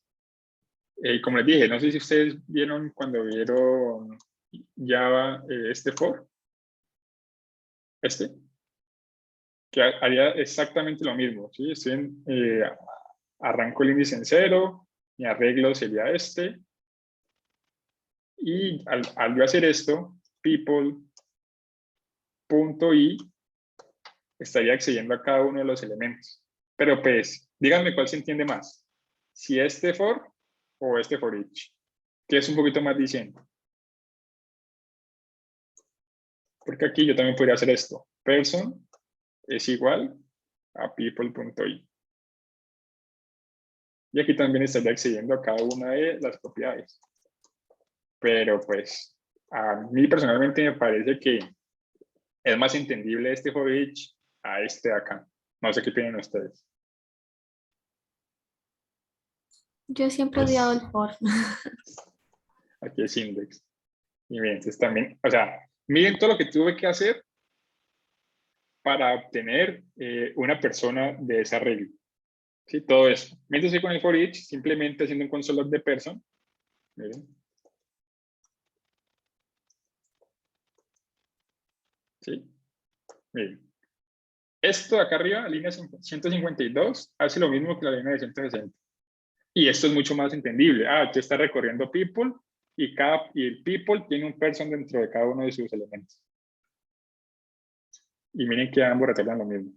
Como les dije, no sé si ustedes vieron cuando vieron Java este for, que haría exactamente lo mismo. ¿Sí? Arranco el índice en 0, mi arreglo sería este, y al yo hacer esto, people.i estaría accediendo a cada uno de los elementos. Pero pues Díganme cuál se entiende más. Si este for o este for each. Que es un poquito más diciendo. Porque aquí yo también podría hacer esto. Person es igual a people.i. Y aquí también estaría accediendo a cada una de las propiedades. Pero pues a mí personalmente me parece que es más entendible este for each a este de acá. No sé qué piensan ustedes. Yo siempre he odiado el for. Aquí es index. Y bien, entonces también, o sea, miren todo lo que tuve que hacer para obtener una persona de esa regla. ¿Sí? Todo eso. Mientras estoy con el for each, simplemente haciendo un console de person. Miren. ¿Sí? Miren. Esto de acá arriba, línea 152, hace lo mismo que la línea de 160. Y esto es mucho más entendible. Usted está recorriendo people y el people tiene un person dentro de cada uno de sus elementos. Y miren que ambos retornan lo mismo.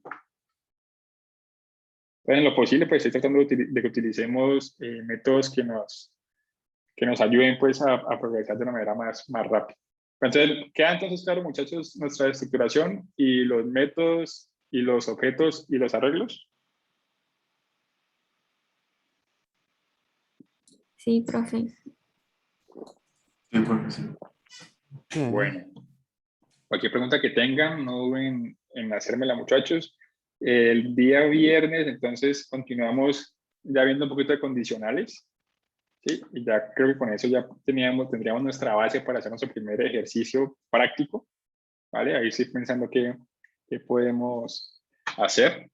Entonces, en lo posible, pues estoy tratando de que utilicemos métodos que nos ayuden pues a progresar de una manera más rápida. Entonces, queda entonces claro, muchachos, nuestra estructuración y los métodos y los objetos y los arreglos. Sí, profe. Sí, profe, sí. Bueno, cualquier pregunta que tengan, no duden en hacérmela, muchachos. El día viernes, entonces, continuamos ya viendo un poquito de condicionales. ¿Sí? Y ya creo que con eso ya tendríamos nuestra base para hacer nuestro primer ejercicio práctico. ¿Vale? Ahí estoy pensando qué podemos hacer.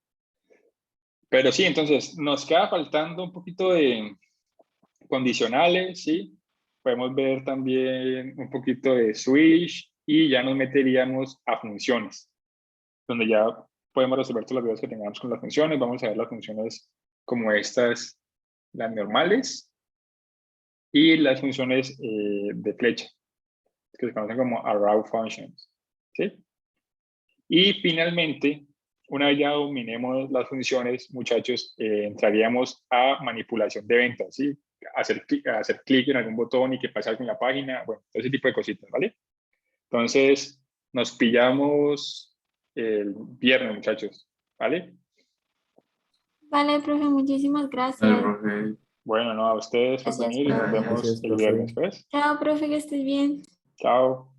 Pero sí, entonces, nos queda faltando un poquito de condicionales, ¿sí? Podemos ver también un poquito de switch y ya nos meteríamos a funciones, donde ya podemos resolver todas las dudas que tengamos con las funciones. Vamos a ver las funciones como estas, las normales, y las funciones de flecha, que se conocen como arrow functions, ¿sí? Y finalmente, una vez ya dominemos las funciones, muchachos, entraríamos a manipulación de ventas, ¿sí? Hacer clic en algún botón y que pase algo en la página, bueno, ese tipo de cositas, ¿vale? Entonces, nos pillamos el viernes, muchachos, ¿vale? Vale, profe, muchísimas Dale, gracias. profe. Bueno, no, a ustedes por Gracias, venir y nos profe. vemos Gracias, el profe. viernes, pues. Chao, profe, que estés bien. Chao.